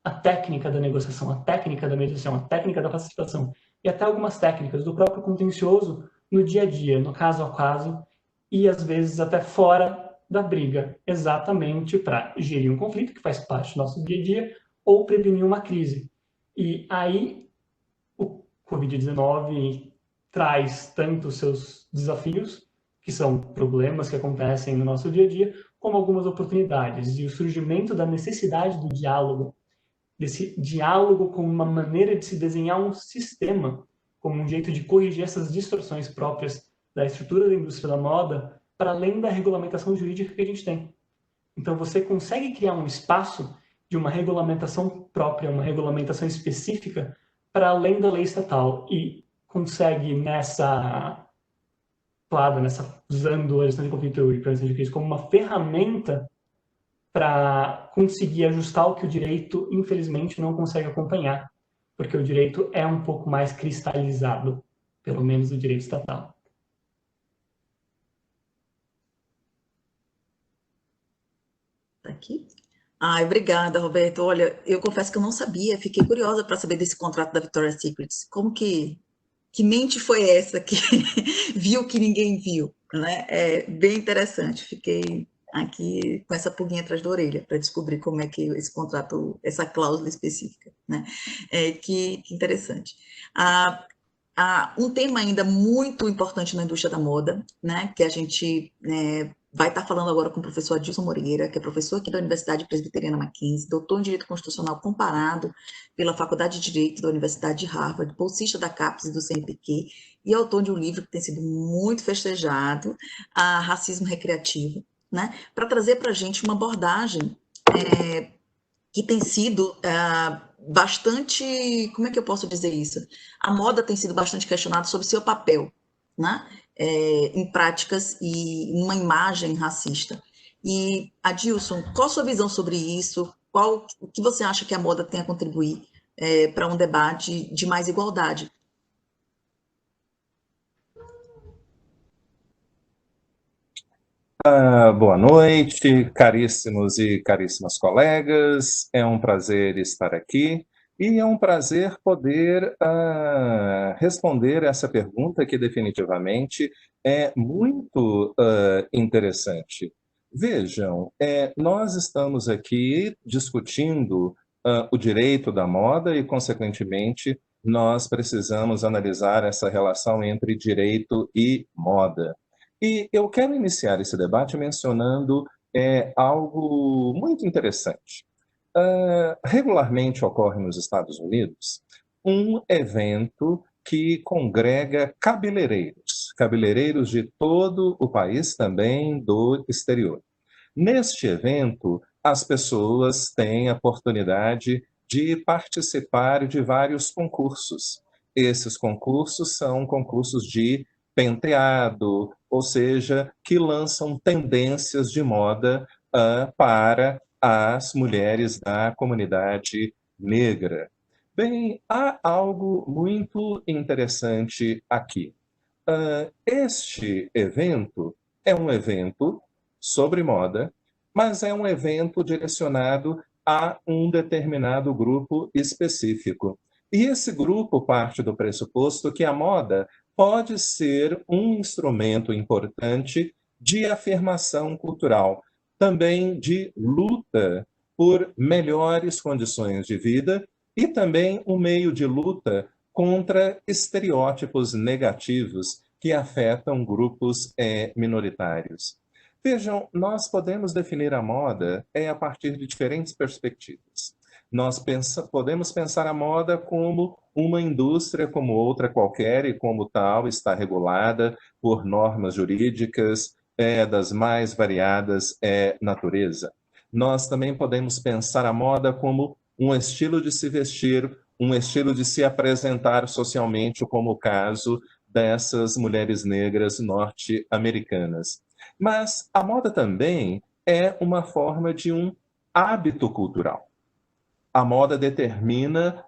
a técnica da negociação, a técnica da mediação, a técnica da facilitação e até algumas técnicas do próprio contencioso no dia a dia, no caso a caso, e às vezes até fora da briga, exatamente para gerir um conflito que faz parte do nosso dia a dia ou prevenir uma crise. E aí o Covid-19 traz tanto os seus desafios, que são problemas que acontecem no nosso dia a dia, como algumas oportunidades. E o surgimento da necessidade do diálogo, desse diálogo como uma maneira de se desenhar um sistema, como um jeito de corrigir essas distorções próprias da estrutura da indústria da moda, para além da regulamentação jurídica que a gente tem. Então, você consegue criar um espaço de uma regulamentação própria, uma regulamentação específica, para além da lei estatal, e consegue usando a gestão de conflito e prevenção de crise como uma ferramenta para conseguir ajustar o que o direito, infelizmente, não consegue acompanhar, porque o direito é um pouco mais cristalizado, pelo menos o direito estatal. Aqui. Obrigada, Roberto. Olha, eu confesso que eu não sabia, fiquei curiosa para saber desse contrato da Victoria's Secret. Como que mente foi essa que viu que ninguém viu, né? É bem interessante. Fiquei aqui com essa pulguinha atrás da orelha para descobrir como é que esse contrato, essa cláusula específica, né? Que interessante. Um tema ainda muito importante na indústria da moda, né? Que a gente vai estar falando agora com o professor Adilson Moreira, que é professor aqui da Universidade Presbiteriana Mackenzie, doutor em Direito Constitucional comparado pela Faculdade de Direito da Universidade de Harvard, bolsista da CAPES e do CNPq, e autor de um livro que tem sido muito festejado, Racismo Recreativo, né? Para trazer para a gente uma abordagem que tem sido bastante, como é que eu posso dizer isso? A moda tem sido bastante questionada sobre seu papel, né? Em práticas e uma imagem racista. E, Adilson, qual a sua visão sobre isso? O que você acha que a moda tem a contribuir para um debate de mais igualdade? Boa noite, caríssimos e caríssimas colegas. É um prazer estar aqui e é um prazer poder responder essa pergunta que definitivamente é muito interessante. Vejam, nós estamos aqui discutindo o direito da moda e, consequentemente, nós precisamos analisar essa relação entre direito e moda. E eu quero iniciar esse debate mencionando algo muito interessante. Regularmente ocorre nos Estados Unidos um evento que congrega cabeleireiros de todo o país, também do exterior. Neste evento, as pessoas têm a oportunidade de participar de vários concursos. Esses concursos são concursos de penteado, ou seja, que lançam tendências de moda para as mulheres da comunidade negra. Bem, há algo muito interessante aqui. Este evento é um evento sobre moda, mas é um evento direcionado a um determinado grupo específico. E esse grupo parte do pressuposto que a moda pode ser um instrumento importante de afirmação cultural, também de luta por melhores condições de vida e também um meio de luta contra estereótipos negativos que afetam grupos minoritários. Vejam, nós podemos definir a moda a partir de diferentes perspectivas. Nós podemos pensar a moda como uma indústria como outra qualquer e como tal está regulada por normas jurídicas das mais variadas natureza. Nós também podemos pensar a moda como um estilo de se vestir, um estilo de se apresentar socialmente, como o caso dessas mulheres negras norte-americanas. Mas a moda também é uma forma de um hábito cultural. A moda determina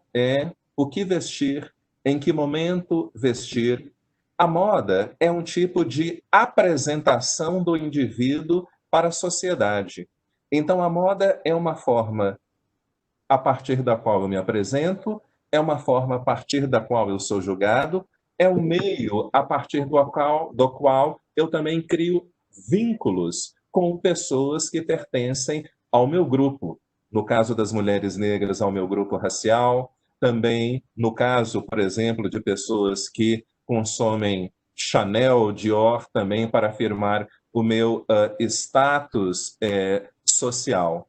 o que vestir, em que momento vestir, A moda é um tipo de apresentação do indivíduo para a sociedade. Então, a moda é uma forma a partir da qual eu me apresento, é uma forma a partir da qual eu sou julgado, é um meio a partir do qual eu também crio vínculos com pessoas que pertencem ao meu grupo. No caso das mulheres negras, ao meu grupo racial, também no caso, por exemplo, de pessoas que consomem Chanel, Dior, também para afirmar o meu status social.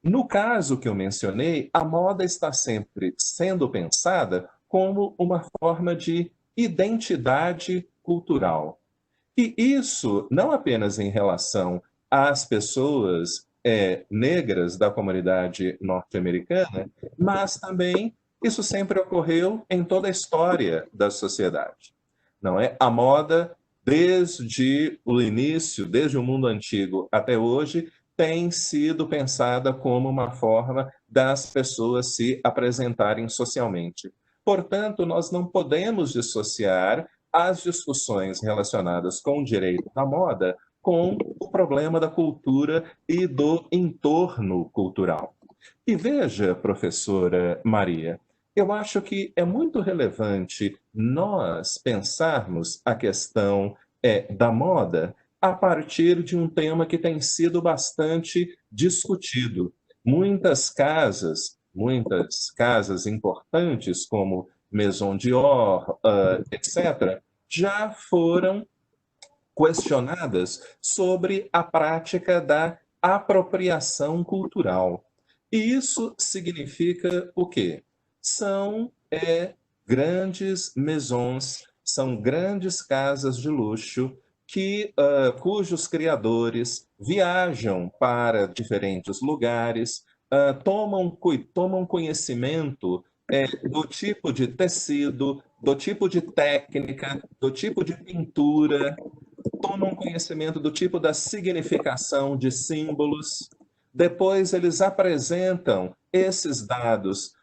No caso que eu mencionei, a moda está sempre sendo pensada como uma forma de identidade cultural. E isso não apenas em relação às pessoas negras da comunidade norte-americana, mas também isso sempre ocorreu em toda a história da sociedade. Não é? A moda, desde o início, desde o mundo antigo até hoje, tem sido pensada como uma forma das pessoas se apresentarem socialmente. Portanto, nós não podemos dissociar as discussões relacionadas com o direito da moda com o problema da cultura e do entorno cultural. E veja, professora Maria, eu acho que é muito relevante nós pensarmos a questão da moda a partir de um tema que tem sido bastante discutido. Muitas casas importantes, como Maison Dior, etc., já foram questionadas sobre a prática da apropriação cultural. E isso significa o quê? São grandes maisons, são grandes casas de luxo cujos criadores viajam para diferentes lugares, tomam conhecimento do tipo de tecido, do tipo de técnica, do tipo de pintura, tomam conhecimento do tipo da significação de símbolos. Depois eles apresentam esses dados,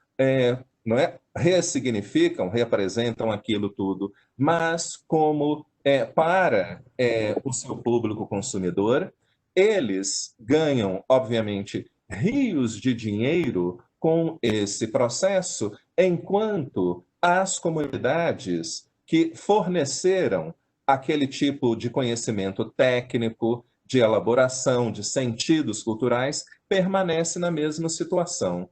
não é? Ressignificam, reapresentam aquilo tudo, mas como para o seu público consumidor, eles ganham, obviamente, rios de dinheiro com esse processo, enquanto as comunidades que forneceram aquele tipo de conhecimento técnico, de elaboração, de sentidos culturais, permanecem na mesma situação.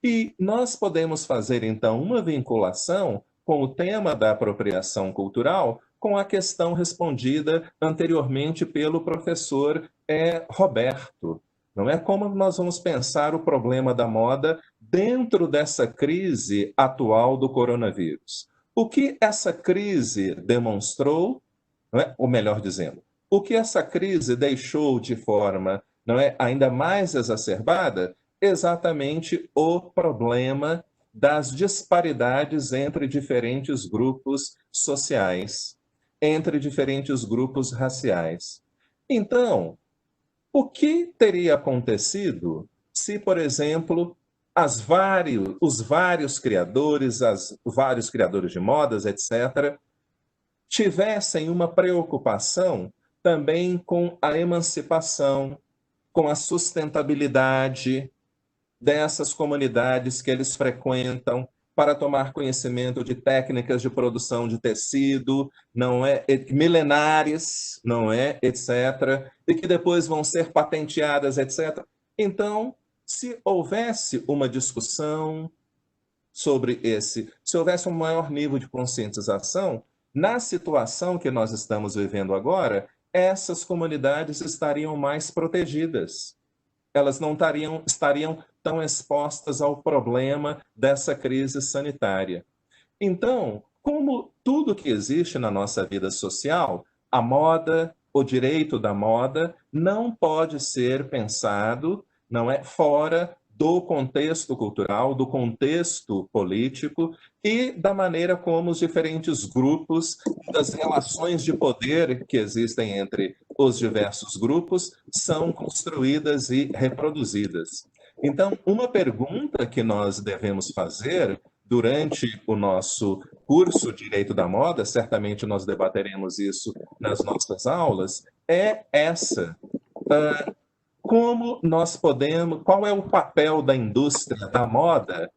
E nós podemos fazer, então, uma vinculação com o tema da apropriação cultural com a questão respondida anteriormente pelo professor Roberto. Não é como nós vamos pensar o problema da moda dentro dessa crise atual do coronavírus. O que essa crise demonstrou, não é? Ou melhor dizendo, o que essa crise deixou de forma ainda mais exacerbada? Exatamente o problema das disparidades entre diferentes grupos sociais, entre diferentes grupos raciais. Então, o que teria acontecido se, por exemplo, os vários criadores de modas, etc., tivessem uma preocupação também com a emancipação, com a sustentabilidade dessas comunidades que eles frequentam, para tomar conhecimento de técnicas de produção de tecido, milenares, etc., e que depois vão ser patenteadas, etc. Então, se houvesse uma discussão sobre se houvesse um maior nível de conscientização, na situação que nós estamos vivendo agora, essas comunidades estariam mais protegidas. Elas não estariam tão expostas ao problema dessa crise sanitária. Então, como tudo que existe na nossa vida social, a moda, o direito da moda, não pode ser pensado, fora do contexto cultural, do contexto político e da maneira como os diferentes grupos, das relações de poder que existem entre os diversos grupos, são construídas e reproduzidas. Então, uma pergunta que nós devemos fazer durante o nosso curso Direito da Moda, certamente nós debateremos isso nas nossas aulas, é essa. Como nós podemos, qual é o papel da indústria da moda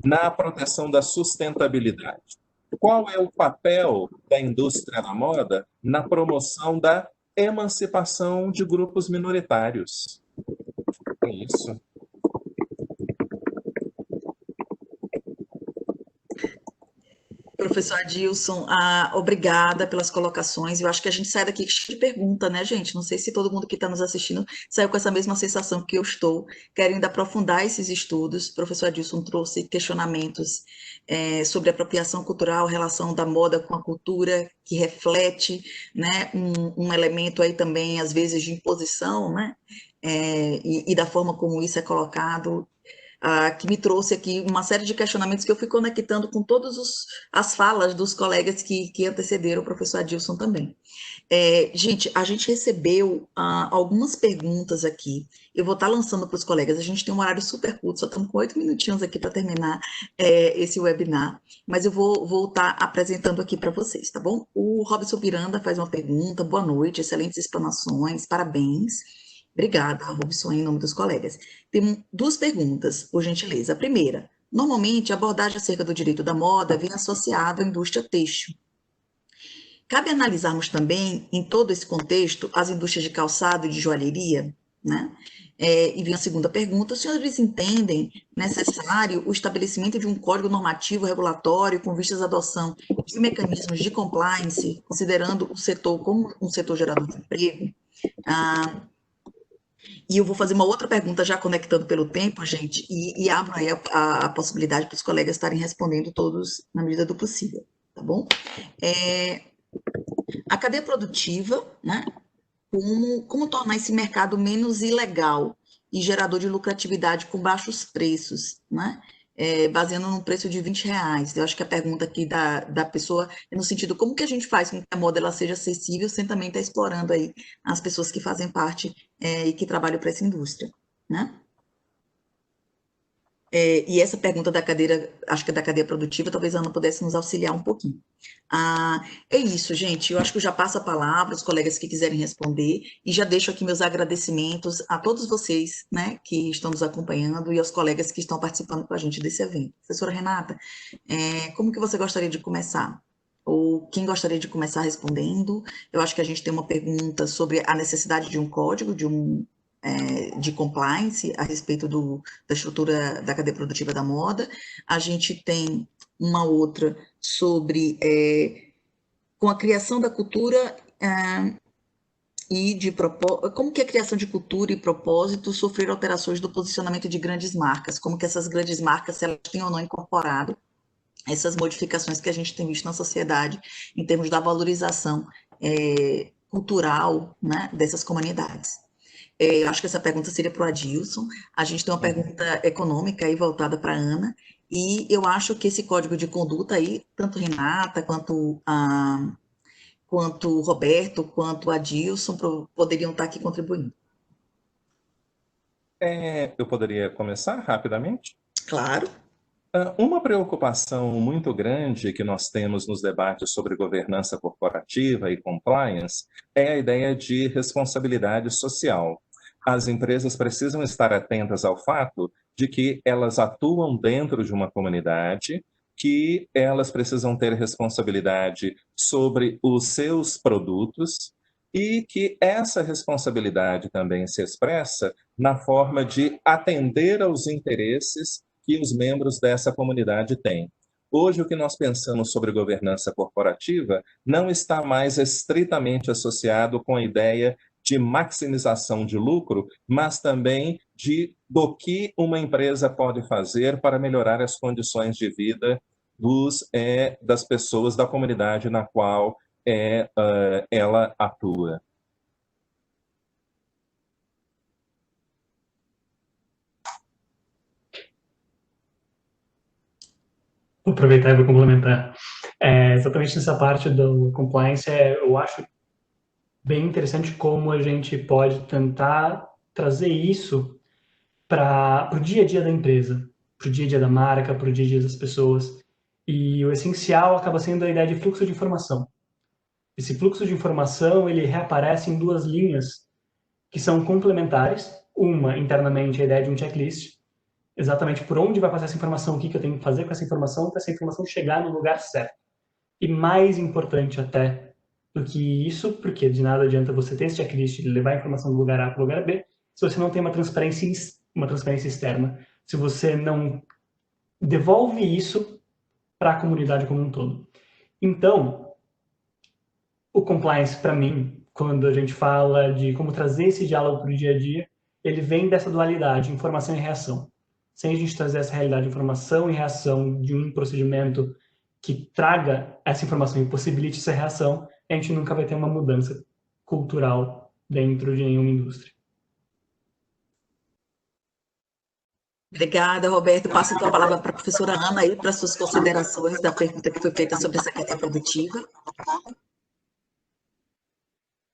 na proteção da sustentabilidade? Qual é o papel da indústria da moda na promoção da emancipação de grupos minoritários? É isso. Professor Adilson, obrigada pelas colocações. Eu acho que a gente sai daqui cheio de pergunta, né, gente? Não sei se todo mundo que está nos assistindo saiu com essa mesma sensação que eu estou, querendo aprofundar esses estudos. O professor Adilson trouxe questionamentos sobre apropriação cultural, relação da moda com a cultura, que reflete, né, um elemento aí também, às vezes, de imposição, né? E da forma como isso é colocado, que me trouxe aqui uma série de questionamentos que eu fui conectando com todas as falas dos colegas que antecederam o professor Adilson também. Gente, a gente recebeu algumas perguntas aqui, eu vou estar lançando para os colegas, a gente tem um horário super curto, só estamos com 8 minutinhos aqui para terminar esse webinar, mas eu vou estar apresentando aqui para vocês, tá bom? O Robson Miranda faz uma pergunta, boa noite, excelentes explanações, parabéns. Obrigada, Robson, em nome dos colegas. Tem duas perguntas, por gentileza. A primeira, normalmente a abordagem acerca do direito da moda vem associada à indústria têxtil. Cabe analisarmos também, em todo esse contexto, as indústrias de calçado e de joalheria, né? E vem a segunda pergunta, os senhores entendem necessário o estabelecimento de um código normativo regulatório com vistas à adoção de mecanismos de compliance, considerando o setor como um setor gerador de emprego? E eu vou fazer uma outra pergunta, já conectando pelo tempo, gente, e abro aí a possibilidade para os colegas estarem respondendo todos na medida do possível, tá bom? A cadeia produtiva, né? Como tornar esse mercado menos ilegal e gerador de lucratividade com baixos preços, né? Baseando num preço de R$20. Eu acho que a pergunta aqui da pessoa é no sentido, como que a gente faz com que a moda ela seja acessível sem também estar explorando aí as pessoas que fazem parte e que trabalham para essa indústria, né? E essa pergunta da cadeira, acho que é da cadeia produtiva, talvez a Ana pudesse nos auxiliar um pouquinho. É isso, gente. Eu acho que eu já passo a palavra aos colegas que quiserem responder e já deixo aqui meus agradecimentos a todos vocês, né, que estão nos acompanhando e aos colegas que estão participando com a gente desse evento. Professora Renata, como que você gostaria de começar? Ou quem gostaria de começar respondendo? Eu acho que a gente tem uma pergunta sobre a necessidade de um código, de compliance a respeito da estrutura da cadeia produtiva da moda. A gente tem uma outra sobre com a criação da cultura como que a criação de cultura e propósito sofreram alterações do posicionamento de grandes marcas, como que essas grandes marcas, se elas têm ou não incorporado essas modificações que a gente tem visto na sociedade em termos da valorização cultural, né, dessas comunidades. Eu acho que essa pergunta seria para o Adilson. A gente tem uma pergunta econômica aí voltada para a Ana, e eu acho que esse código de conduta aí, tanto Renata, quanto o Roberto, quanto o Adilson, poderiam estar aqui contribuindo. Eu poderia começar rapidamente? Claro. Uma preocupação muito grande que nós temos nos debates sobre governança corporativa e compliance é a ideia de responsabilidade social. As empresas precisam estar atentas ao fato de que elas atuam dentro de uma comunidade, que elas precisam ter responsabilidade sobre os seus produtos e que essa responsabilidade também se expressa na forma de atender aos interesses que os membros dessa comunidade têm. Hoje, o que nós pensamos sobre governança corporativa não está mais estritamente associado com a ideia de maximização de lucro, mas também do que uma empresa pode fazer para melhorar as condições de vida das pessoas da comunidade na qual ela atua. Vou aproveitar e vou complementar. Exatamente nessa parte do compliance, eu acho bem interessante como a gente pode tentar trazer isso para o dia a dia da empresa. para o dia a dia da marca, para o dia a dia das pessoas. E o essencial acaba sendo a ideia de fluxo de informação. Esse fluxo de informação, ele reaparece em duas linhas que são complementares. Uma, internamente, a ideia de um checklist, exatamente por onde vai passar essa informação, o que eu tenho que fazer com essa informação, para essa informação chegar no lugar certo. E mais importante até do que isso, porque de nada adianta você ter esse checklist de levar a informação do lugar A para o lugar B, se você não tem uma transparência externa, se você não devolve isso para a comunidade como um todo. Então, o compliance, para mim, quando a gente fala de como trazer esse diálogo para o dia a dia, ele vem dessa dualidade, informação e reação. Sem a gente trazer essa realidade de informação e reação de um procedimento que traga essa informação e possibilite essa reação, a gente nunca vai ter uma mudança cultural dentro de nenhuma indústria. Obrigada, Roberto. Passo então a palavra para a professora Ana aí para suas considerações da pergunta que foi feita sobre essa cadeia produtiva.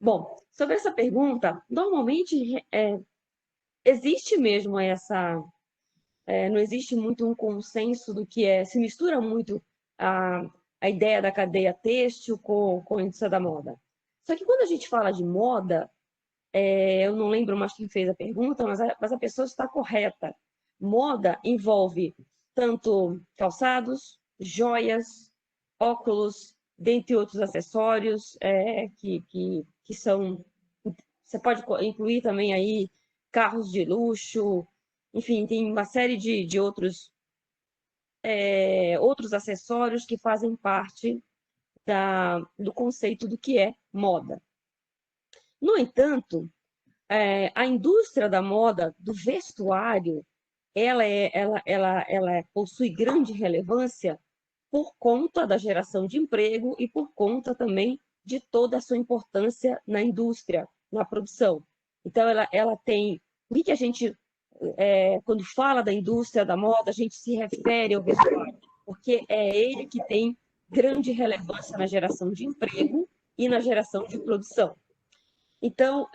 Bom, sobre essa pergunta, normalmente existe mesmo não existe muito um consenso do que se mistura muito a ideia da cadeia têxtil com a indústria da moda. Só que quando a gente fala de moda, eu não lembro mais quem fez a pergunta, mas a pessoa está correta. Moda envolve tanto calçados, joias, óculos, dentre outros acessórios que são... Você pode incluir também aí carros de luxo, enfim, tem uma série de outros acessórios que fazem parte do conceito do que é moda. No entanto, a indústria da moda, do vestuário, ela possui grande relevância por conta da geração de emprego e por conta também de toda a sua importância na indústria, na produção. Então, ela tem... O que a gente, quando fala da indústria da moda, a gente se refere ao vestuário, porque é ele que tem grande relevância na geração de emprego e na geração de produção. Então,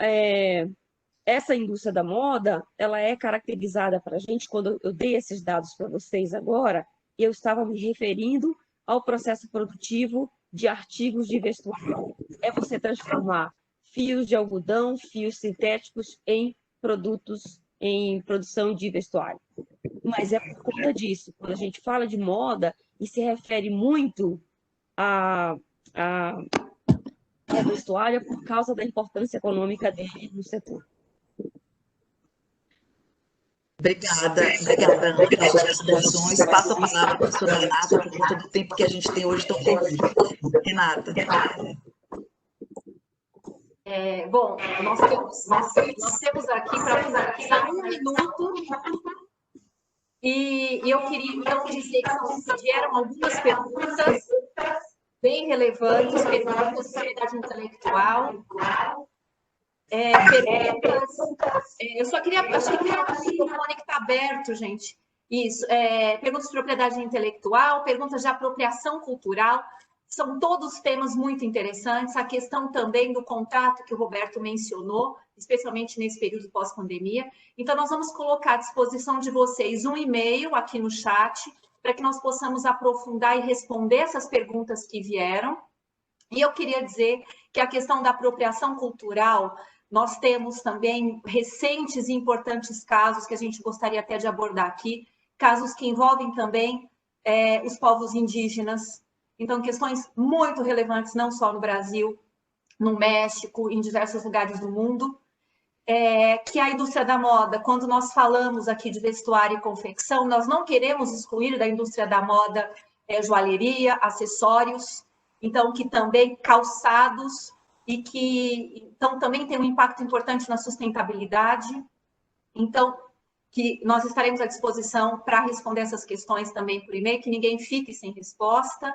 essa indústria da moda, ela é caracterizada para a gente, quando eu dei esses dados para vocês agora, eu estava me referindo ao processo produtivo de artigos de vestuário. É você transformar fios de algodão, fios sintéticos em produtos, em produção de vestuário. Mas é por conta disso, quando a gente fala de moda e se refere muito ao vestuário, por causa da importância econômica dele no setor. Obrigada, Ana, pelas suas considerações. Passo a palavra para a professora Renata, por conta do tempo que a gente tem hoje tão corrido. Renata. Bom, nós temos aqui para finalizar 1 minuto, e eu queria então dizer que vieram algumas perguntas bem relevantes, perguntas de propriedade intelectual, eu só queria, acho que o microfone que está aberto, gente. Isso, perguntas de propriedade intelectual, perguntas de apropriação cultural, são todos temas muito interessantes. A questão também do contato que o Roberto mencionou, especialmente nesse período pós-pandemia. Então, nós vamos colocar à disposição de vocês um e-mail aqui no chat, para que nós possamos aprofundar e responder essas perguntas que vieram. E eu queria dizer que a questão da apropriação cultural, nós temos também recentes e importantes casos que a gente gostaria até de abordar aqui, casos que envolvem também os povos indígenas. Então, questões muito relevantes, não só no Brasil, no México, em diversos lugares do mundo, que a indústria da moda, quando nós falamos aqui de vestuário e confecção, nós não queremos excluir da indústria da moda joalheria, acessórios, então, que também calçados, e que então também tem um impacto importante na sustentabilidade. Então, que nós estaremos à disposição para responder essas questões também por e-mail, que ninguém fique sem resposta,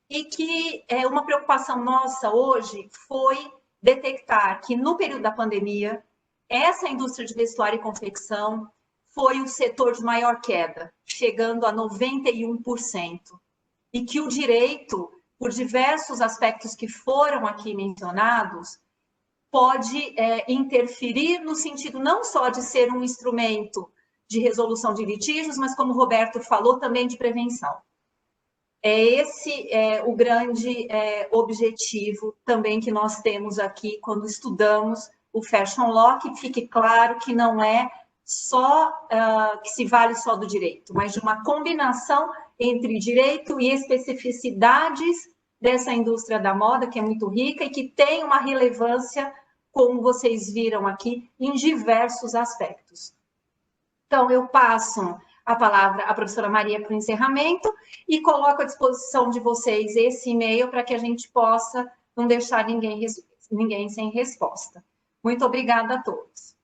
e que uma preocupação nossa hoje foi detectar que no período da pandemia, essa indústria de vestuário e confecção foi o setor de maior queda, chegando a 91%, e que o direito, por diversos aspectos que foram aqui mencionados, pode interferir no sentido não só de ser um instrumento de resolução de litígios, mas como o Roberto falou, também de prevenção. Esse é o grande objetivo também que nós temos aqui quando estudamos o Fashion Law, que fique claro que não é só que se vale só do direito, mas de uma combinação entre direito e especificidades dessa indústria da moda, que é muito rica e que tem uma relevância, como vocês viram aqui, em diversos aspectos. Então, eu passo a palavra à professora Maria para o encerramento e coloco à disposição de vocês esse e-mail para que a gente possa não deixar ninguém sem resposta. Muito obrigada a todos.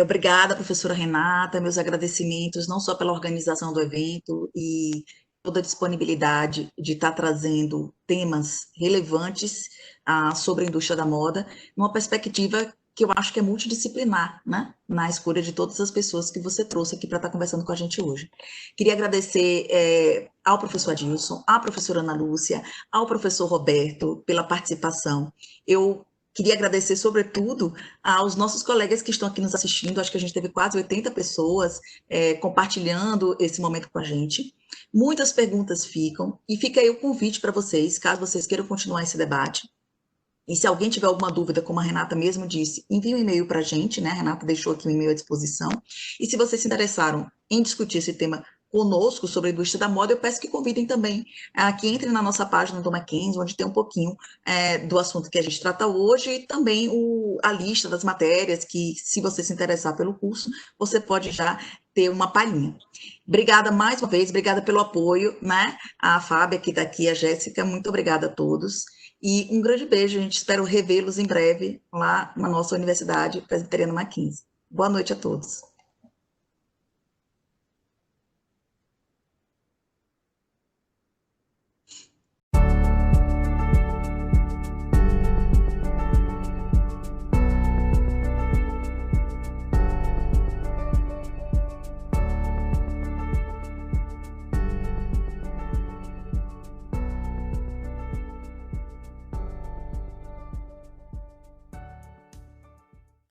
Obrigada, professora Renata, meus agradecimentos não só pela organização do evento e toda a disponibilidade de estar trazendo temas relevantes sobre a indústria da moda, numa perspectiva que eu acho que é multidisciplinar, né? Na escolha de todas as pessoas que você trouxe aqui para estar conversando com a gente hoje. Queria agradecer ao professor Adilson, à professora Ana Lúcia, ao professor Roberto pela participação. Eu queria agradecer, sobretudo, aos nossos colegas que estão aqui nos assistindo. Acho que a gente teve quase 80 pessoas compartilhando esse momento com a gente. Muitas perguntas ficam, e fica aí o convite para vocês, caso vocês queiram continuar esse debate. E se alguém tiver alguma dúvida, como a Renata mesmo disse, envie um e-mail para a gente, né? A Renata deixou aqui um e-mail à disposição. E se vocês se interessaram em discutir esse tema conosco sobre a indústria da moda, eu peço que convidem também, que entrem na nossa página do Mackenzie, onde tem um pouquinho do assunto que a gente trata hoje, e também a lista das matérias que, se você se interessar pelo curso, você pode já ter uma palhinha. Obrigada mais uma vez, obrigada pelo apoio, né? A Fábia, que está aqui, a Jéssica, muito obrigada a todos. E um grande beijo, a gente espera revê-los em breve lá na nossa Universidade Presbiteriana Mackenzie. Boa noite a todos.